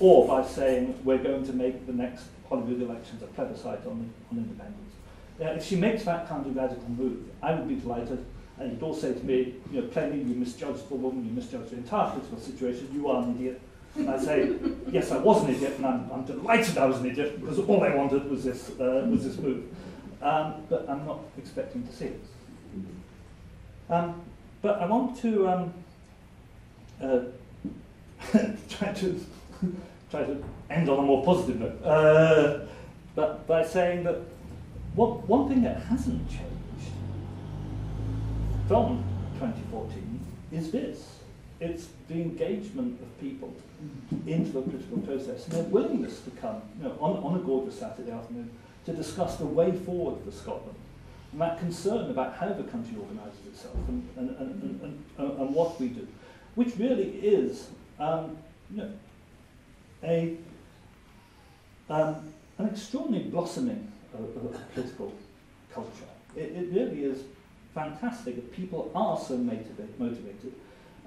or by saying we're going to make the next Holyrood elections a plebiscite on independence. If she makes that kind of radical move, I would be delighted, and you'd all say to me, you know, plainly you misjudged the woman, you misjudged the entire political situation, you are an idiot. And I say, yes, I was an idiot, and I'm delighted I was an idiot, because all I wanted was this move. But I'm not expecting to see it. But I want to try to end on a more positive note, but by saying that one thing that hasn't changed from 2014 is this. It's the engagement of people into the political process and their willingness to come, you know, on a gorgeous Saturday afternoon to discuss the way forward for Scotland, and that concern about how the country organises itself and what we do, which really is you know, an extraordinary blossoming of political culture. It really is fantastic that people are so motivated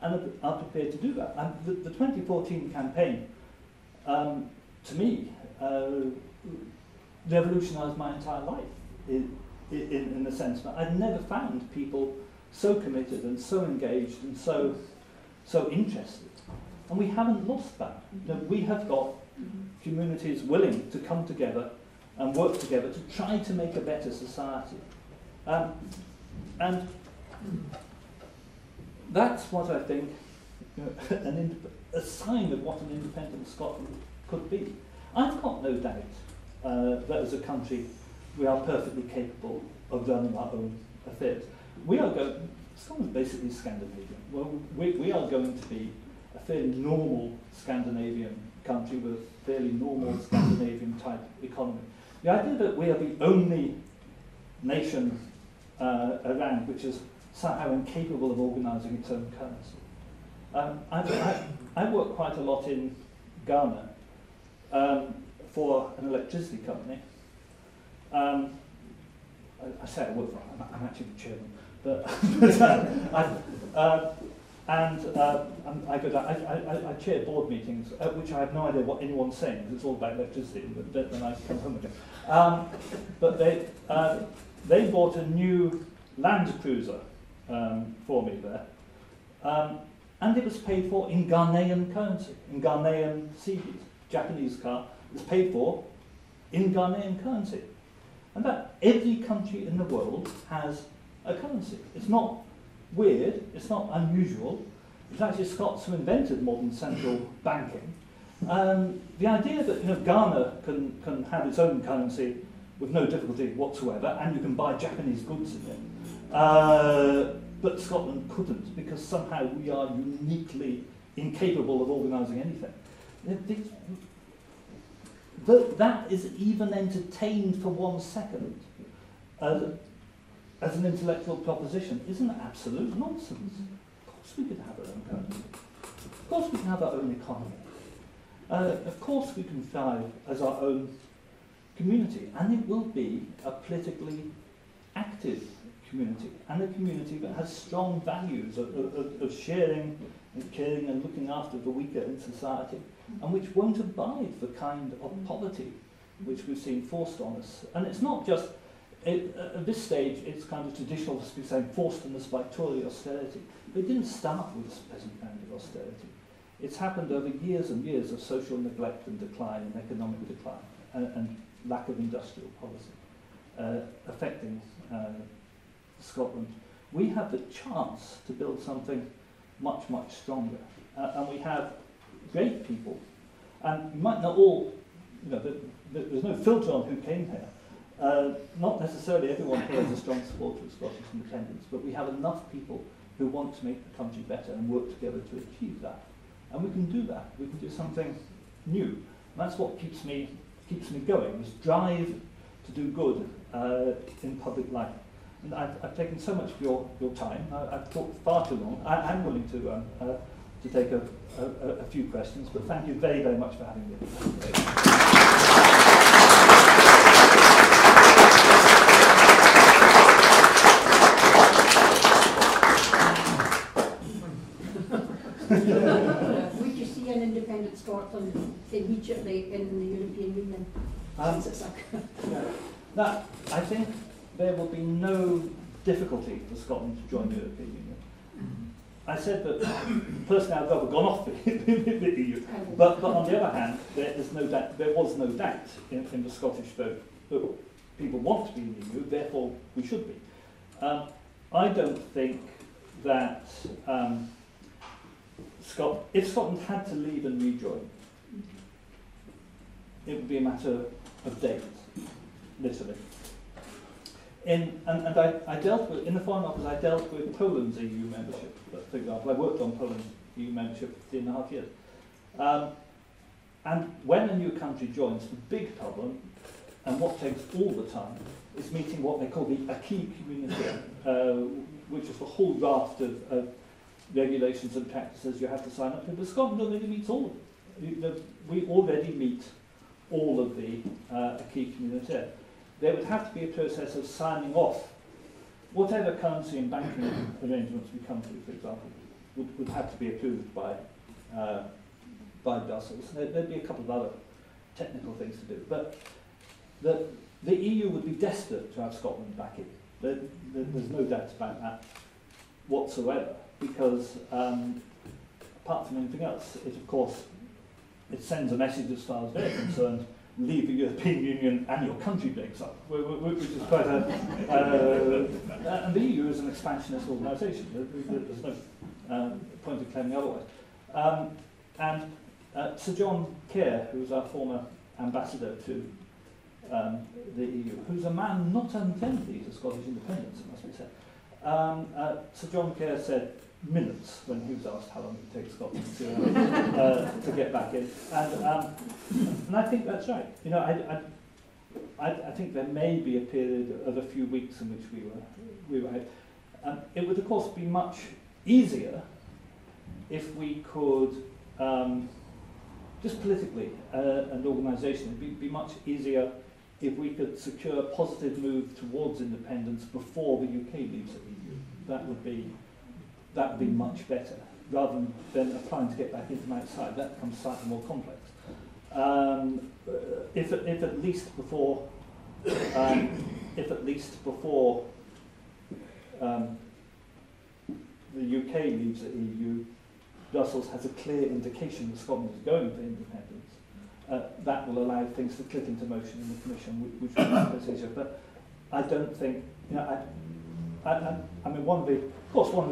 and are prepared to do that. And the 2014 campaign, to me, revolutionised my entire life in the sense that I'd never found people so committed and so engaged and so interested. And we haven't lost that. You know, we have got communities willing to come together and work together to try to make a better society. And that's what I think, you know, a sign of what an independent Scotland could be. I've got no doubt that as a country we are perfectly capable of running our own affairs. We are going, Scotland's basically Scandinavian. Well, we are going to be a fairly normal Scandinavian country with a fairly normal Scandinavian type economy. The idea that we are the only nation around which is somehow incapable of organising its own currency. I work quite a lot in Ghana for an electricity company. I say I work for them, I'm actually the chairman, but I go down, I chair board meetings at which I have no idea what anyone's saying, because it's all about electricity, but then I come home again. But they bought a new Land Cruiser for me there, and it was paid for in Ghanaian currency, in Ghanaian cedis. Japanese car was paid for in Ghanaian currency. And that every country in the world has a currency. It's not weird, it's not unusual. It's actually Scots who invented modern central banking. The idea that, you know, Ghana can have its own currency with no difficulty whatsoever, and you can buy Japanese goods in it. But Scotland couldn't, because somehow we are uniquely incapable of organising anything. That is even entertained for 1 second as an intellectual proposition isn't absolute nonsense. Of course we could have our own currency. Of course we can have our own economy. Of course we can thrive as our own community, and it will be a politically active community, and a community that has strong values of sharing and caring and looking after the weaker in society, and which won't abide the kind of poverty which we've seen forced on us. And it's not just, at this stage, it's kind of traditional to be saying forced on us by Tory austerity. But it didn't start with this present kind of austerity. It's happened over years and years of social neglect and decline and economic decline and lack of industrial policy affecting Scotland. We have the chance to build something much, much stronger. And we have great people. And you might not all, you know, there's no filter on who came here. Not necessarily everyone here is a strong supporter of Scottish independence, but we have enough people who want to make the country better and work together to achieve that. And we can do that. We can do something new. And that's what keeps me going, this drive to do good in public life. And I've taken so much of your time. I've talked far too long. I'm willing to take a few questions, but thank you very, very much for having me. Would you see an independent Scotland immediately in the European Union? Now, I think there will be no difficulty for Scotland to join the European Union. I said that personally I've never gone off the EU, but on the other hand, there was no doubt in the Scottish vote that people want to be in the EU, therefore we should be. I don't think that if Scotland had to leave and rejoin, it would be a matter of days, literally. And I dealt with, in the Foreign Office, I dealt with Poland's EU membership, for example. I worked on Poland's EU membership for 3.5 years. And when a new country joins, the big problem, and what takes all the time, is meeting what they call the acquis communautaire, which is the whole raft of regulations and practices you have to sign up to. But Scotland already meets all of them. We already meet all of the acquis communautaire. there would have to be a process of signing off. Whatever currency and banking arrangements we come to, for example, would have to be approved by Brussels. There'd be a couple of other technical things to do, but the EU would be desperate to have Scotland back in. There's no doubt about that whatsoever, because apart from anything else, it of course it sends a message as far as they're concerned: leave the European Union and your country breaks up, which is quite a... and the EU is an expansionist organisation. There's no point of claiming otherwise. And Sir John Kerr, who was our former ambassador to the EU, who's a man not unfriendly to Scottish independence, it must be said. Sir John Kerr said minutes when he was asked how long it would take Scotland to get back in, and I think that's right. You know, I think there may be a period of a few weeks in which we were out. It would of course be much easier if we could, just politically and organisation, it'd be much easier if we could secure a positive move towards independence before the UK leaves the EU. That would be much better, rather than applying to get back in from outside. That becomes slightly more complex. If at least before the UK leaves the EU, Brussels has a clear indication that Scotland is going for independence. That will allow things to click into motion in the Commission, which will be procedure. But I don't think, you know, I mean, one of the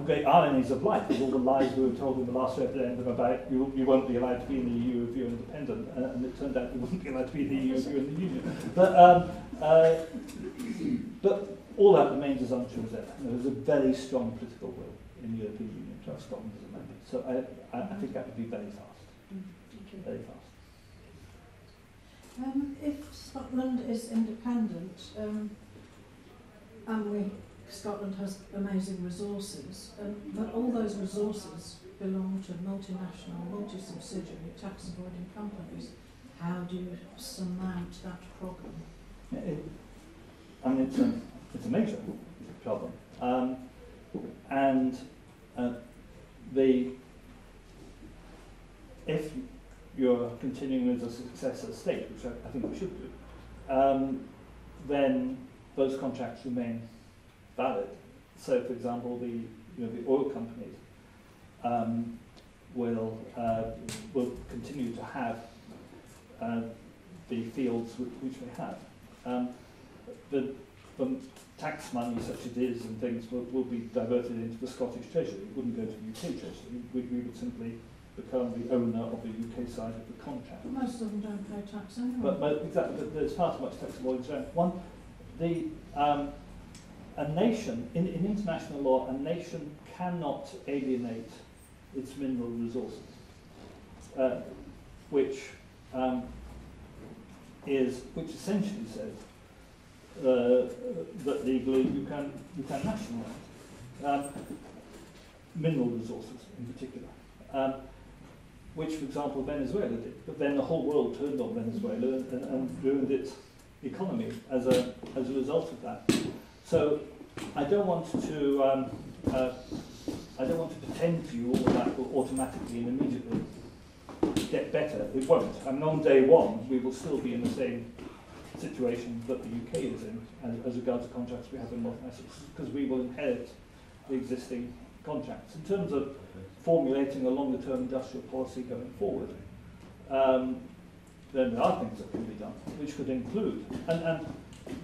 great ironies of life is all the lies we were told in the last referendum about you won't be allowed to be in the EU if you're independent, and it turned out you wouldn't be allowed to be in the EU if you're in the Union. But all that remains as untrue as ever. There is a very strong political will in the European Union to have Scotland as a member. So I think that would be very fast. Very fast. If Scotland is independent, and Scotland has amazing resources, but all those resources belong to multinational, multi-subsidiary, tax-avoiding companies, how do you surmount that problem? I mean, it's a major problem. If you're continuing as a successor state, which I think we should do, then those contracts remain valid. So, for example, the oil companies will continue to have the fields which they have. The tax money, such as it is, and things will be diverted into the Scottish Treasury. It wouldn't go to the UK Treasury. We would simply become the owner of the UK side of the contract. Most of them don't pay tax anyway. But exactly, there's far too much tax avoidance around. A nation, in international law, a nation cannot alienate its mineral resources, which essentially says that legally you can nationalise mineral resources in particular, which, for example, Venezuela did. But then the whole world turned on Venezuela and ruined its economy as a result of that. So I don't want to pretend to you all that will automatically and immediately get better. It won't. I mean, on day one, we will still be in the same situation that the UK is in as regards to contracts we have in Northern Essex, because we will inherit the existing contracts. In terms of formulating a longer-term industrial policy going forward, then there are things that can be done, which could include, and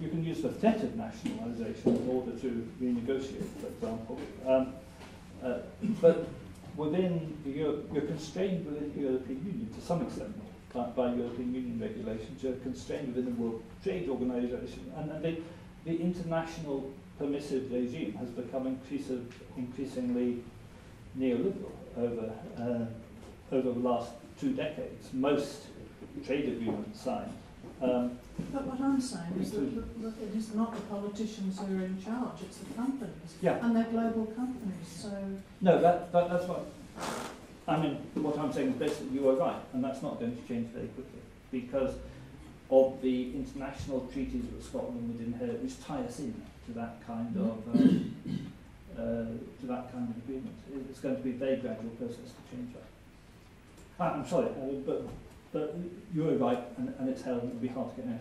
you can use the threat of nationalisation in order to renegotiate, for example. But you're constrained within the European Union to some extent by European Union regulations. You're constrained within the World Trade Organization, and the international permissive regime has become increasingly neoliberal over the last 2 decades. Most trade agreements signed. But what I'm saying is that it is not the politicians who are in charge, it's the companies. Yeah. And they're global companies, so... No, that's what... I mean, what I'm saying is basically you are right, and that's not going to change very quickly, because of the international treaties that Scotland would inherit, which tie us in to that kind of agreement. It's going to be a very gradual process to change that. I'm sorry, but you're right, and it's held, and it'll be hard to get out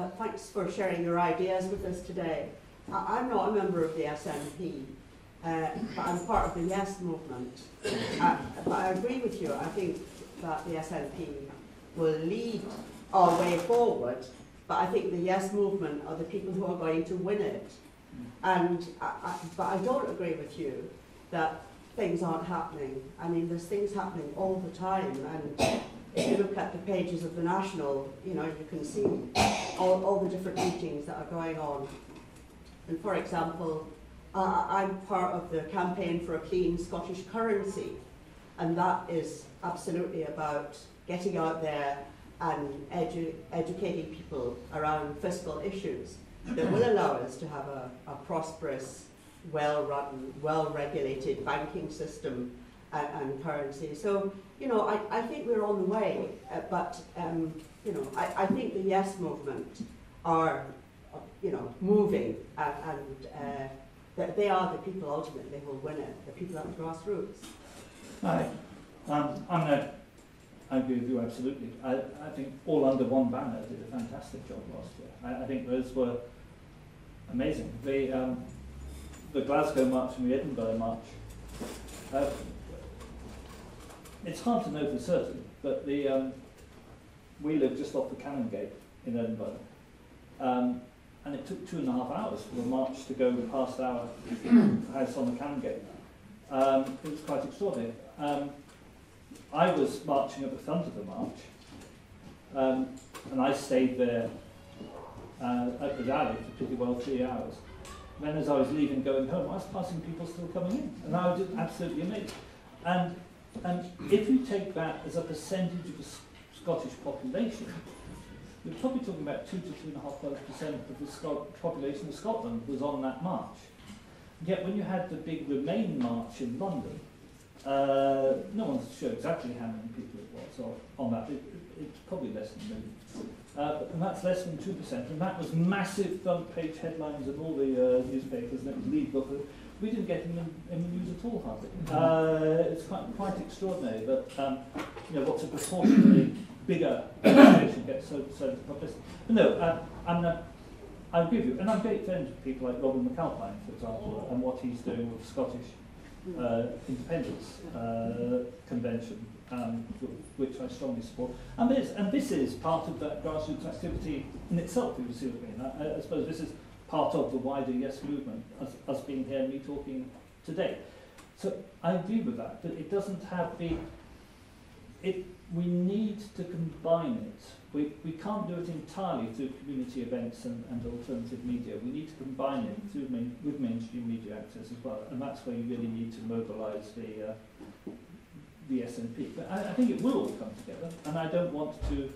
of. Thanks for sharing your ideas with us today. I'm not a member of the SNP, but I'm part of the Yes movement. But I agree with you. I think that the SNP will lead our way forward, but I think the Yes movement are the people who are going to win it. And but I don't agree with you that things aren't happening. I mean, there's things happening all the time, and if you look at the pages of the National, you know, you can see all the different meetings that are going on. And for example, I'm part of the campaign for a clean Scottish currency, and that is absolutely about getting out there and educating people around fiscal issues that will allow us to have a prosperous, well-run, well-regulated banking system and currency. So, you know, I think we're on the way, but, you know, I think the Yes movement are, you know, moving, and that they are the people ultimately who will win it, the people at the grassroots. Hi, I agree with you absolutely. I think all under one banner did a fantastic job last year. I think those were amazing. The Glasgow March and the Edinburgh March, it's hard to know for certain, but we live just off the Canongate in Edinburgh, and it took 2.5 hours for the march to go past our house on the Canongate. It was quite extraordinary. I was marching at the front of the march, and I stayed there at the rally for pretty well 3 hours. Then as I was leaving, going home, I was passing people still coming in, and I was just absolutely amazed. And if you take that as a percentage of the Scottish population, you're probably talking about 2 to 2.5% of the population of Scotland was on that march. Yet when you had the big Remain march in London, no one's sure exactly how many people it was on that. It's probably less than a million. And that's less than 2%. And that was massive front page headlines in all the newspapers, and it was lead book. We didn't get in the news at all, hardly. It's quite extraordinary that you know, what's a proportionally bigger population gets so publicity. But no, I agree with you, and I'm great friends with people like Robin McAlpine, for example, and what he's doing with the Scottish Independence Convention, which I strongly support. And this is part of that grassroots activity in itself, if you see what I mean. I suppose this is part of the wider Yes movement, us being here and me talking today. So I agree with that, but it doesn't have we need to combine it. We can't do it entirely through community events and alternative media. We need to combine it with mainstream media access as well, and that's where you really need to mobilise the SNP. But I think it will all come together, and I don't want to.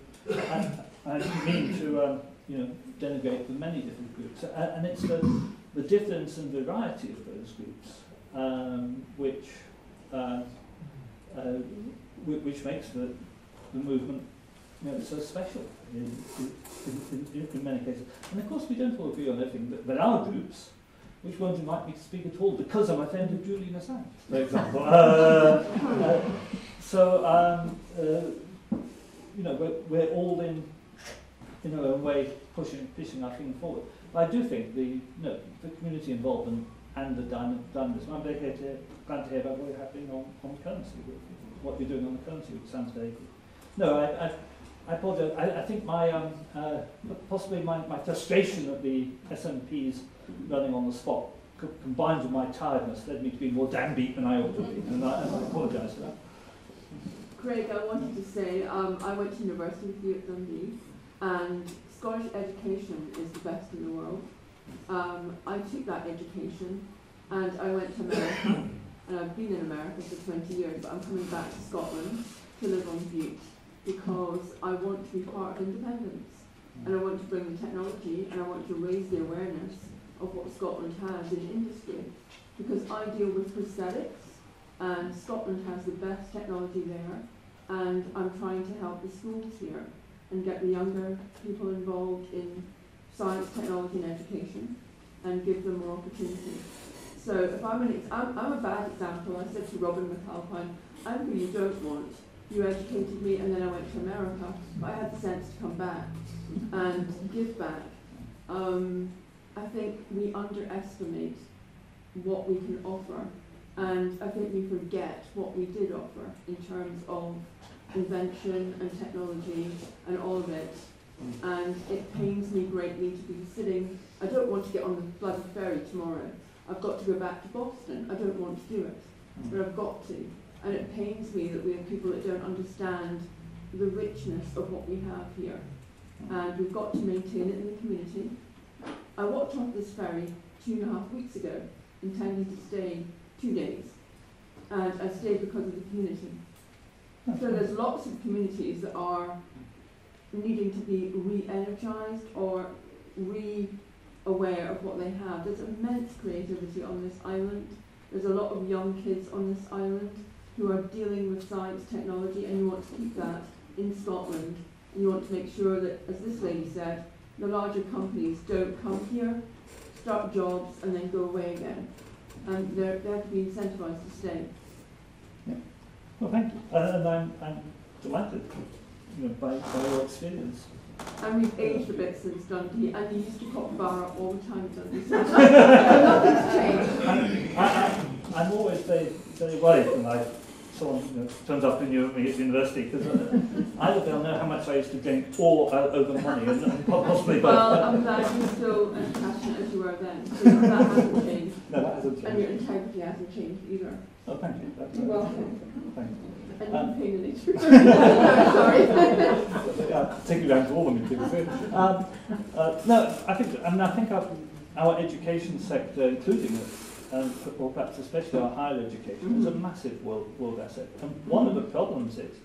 I don't mean to you know, denigrate the many different groups, and it's the difference and variety of those groups which makes the movement, you know, so special in many cases. And of course we don't all agree on everything, but there are groups which won't invite me to speak at all because I'm a friend of Julian Assange, for example. You know, we're all in our own way pushing our thing forward. But I do think the community involvement and the dynamism. I'm very glad to hear about what you're happening on currency, what you're doing on the currency, which sounds very good. No, I apologize. I think my possibly my frustration at the SNP's running on the spot combined with my tiredness led me to be more downbeat than I ought to be, and I apologise for that. Craig, I wanted to say, I went to university with you at Dundee, and Scottish education is the best in the world. I took that education, and I went to America, and I've been in America for 20 years, but I'm coming back to Scotland to live on Bute, because I want to be part of independence, and I want to bring the technology, and I want to raise the awareness of what Scotland has in industry, because I deal with prosthetics, and Scotland has the best technology there, and I'm trying to help the schools here and get the younger people involved in science, technology and education and give them more opportunity. So if I'm a bad example. I said to Robin McAlpine, I'm who you don't want. You educated me and then I went to America. But I had the sense to come back and give back. I think we underestimate what we can offer, and I think we forget what we did offer in terms of invention and technology and all of it. And it pains me greatly to be sitting. I don't want to get on the bloody ferry tomorrow. I've got to go back to Boston. I don't want to do it, but I've got to. And it pains me that we have people that don't understand the richness of what we have here. And we've got to maintain it in the community. I walked off this ferry 2.5 weeks ago, intending to stay 2 days. And I stayed because of the community. So there's lots of communities that are needing to be re-energized or re-aware of what they have. There's immense creativity on this island. There's a lot of young kids on this island who are dealing with science, technology, and you want to keep that in Scotland. And you want to make sure that, as this lady said, the larger companies don't come here, start jobs, and then go away again. And they have to be incentivised to stay. Yeah. Well, thank you. And I'm delighted, by your experience. And we've aged a bit since Dundee, and you used to pop bar up all the time at Dundee. So nothing's changed. I'm always very, very worried when someone turns up and at me at university, because either they'll know how much I used to drink or I'll owe them money, and possibly both. Well, I'm glad you're still as passionate as you were then. So that hasn't changed. No, that hasn't changed. And your integrity hasn't changed either. Oh, thank you. You're welcome. Thanks. And you can pay the later. Sorry. I'll take you down to all the meetings. No, I think our education sector, including or perhaps especially our higher education, is a massive world asset. And one of the problems is,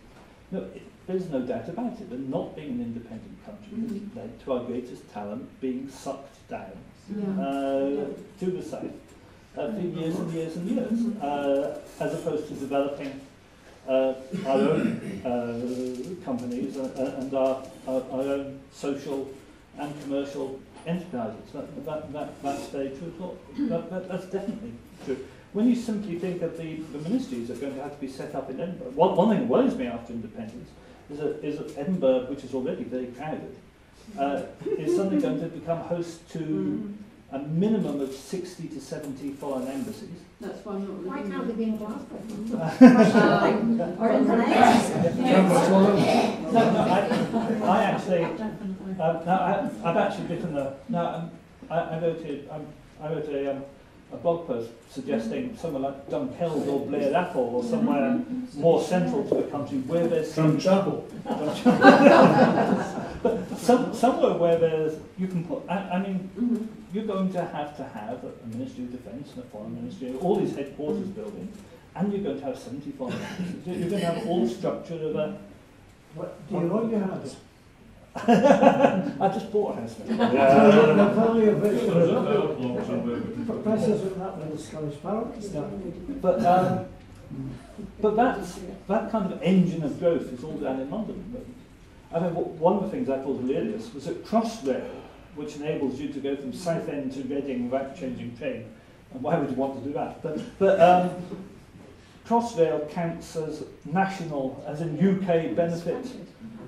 there's no doubt about it, that not being an independent country has led to our greatest talent being sucked down to the south for years and years and years, as opposed to developing our own companies and our own social and commercial enterprises. That's very true as well. That's definitely true. When you simply think of the ministries that are going to have to be set up in Edinburgh, one thing that worries me after independence is that Edinburgh, which is already very crowded, is suddenly going to become host to a minimum of 60 to 70 foreign embassies. That's why I'm not Why living can't there. they be in Glasgow? Or in the Nets? No, I actually, I've actually written I wrote a blog post suggesting somewhere like Dunkeld or Blair Athol or somewhere more central to the country where there's Drumchapel. But somewhere where there's, you can put, you're going to have a Ministry of Defence and a Foreign Ministry, all these headquarters buildings, and you're going to have 70 foreign ministries. You're going to have all the structure of a... What do you own your house? I just bought a house now. The value of it prices went up with the Scottish Power stuff. But that kind of engine of growth is all down in London. I mean, one of the things I thought hilarious was that Crossrail, which enables you to go from Southend to Reading without changing train. And why would you want to do that? But Crossrail counts as national, as in UK benefit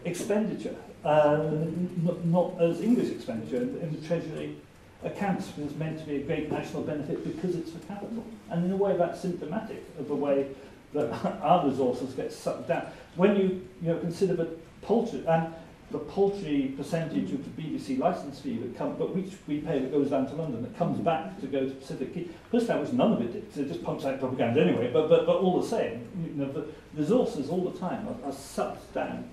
expenditure, not as English expenditure. In the Treasury accounts is meant to be a great national benefit because it's for capital. And in a way that's symptomatic of the way that our resources get sucked down. When you consider the paltry percentage of the BBC licence fee but which we pay that goes down to London, that comes back to go to Pacific Key. First time, which none of it did, so it just pumps out propaganda anyway, but all the same, the resources all the time are sucked down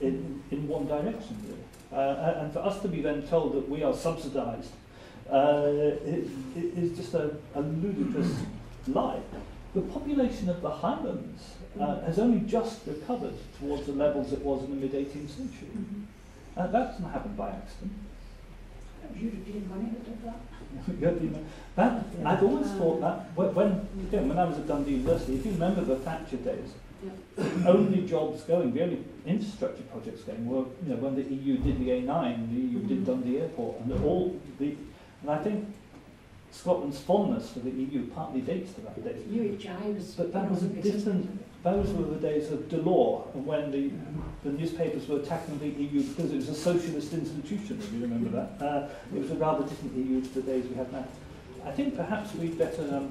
in one direction, really. And for us to be then told that we are subsidised is just a ludicrous lie. The population of the Highlands has only just recovered towards the levels it was in the mid-18th century. That doesn't happen by accident. European money that did that. That I've always thought that when I was at Dundee University, if you remember the Thatcher days, the only jobs going, the only infrastructure projects going were when the EU did the A9, the EU did Dundee Airport, and and I think Scotland's fondness for the EU partly dates to that day. UHI was. But that was a different. Those were the days of Delors, and when the newspapers were attacking the EU because it was a socialist institution, if you remember that. It was a rather different EU to the days we have now. I think perhaps we'd better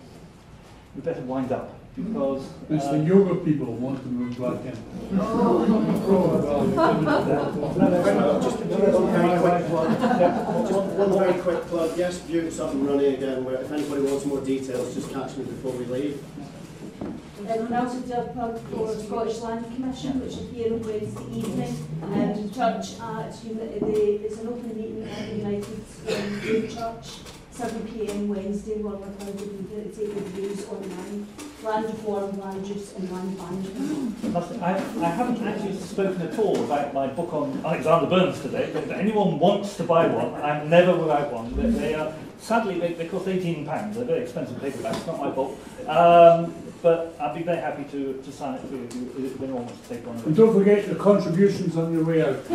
wind up, because... It's the yoga people who want to move back in. One very quick plug. Yes, Bute's up and running again, where if anybody wants more details, just catch me before we leave. And also do a plug for Scottish Land Commission, which is here on Wednesday evening. Church it's an open meeting at the United Church, 7 p.m. Wednesday, where we're going to be there to take the views online. Land reform, land use and land management. I haven't actually spoken at all about my book on Alexander Burns today, but if anyone wants to buy one, I'm never without one. They are, sadly, they cost £18. They're very expensive paperbacks, not my fault. But I'd be very happy to sign it for you if anyone wants to take one. And don't forget the contributions on your way out.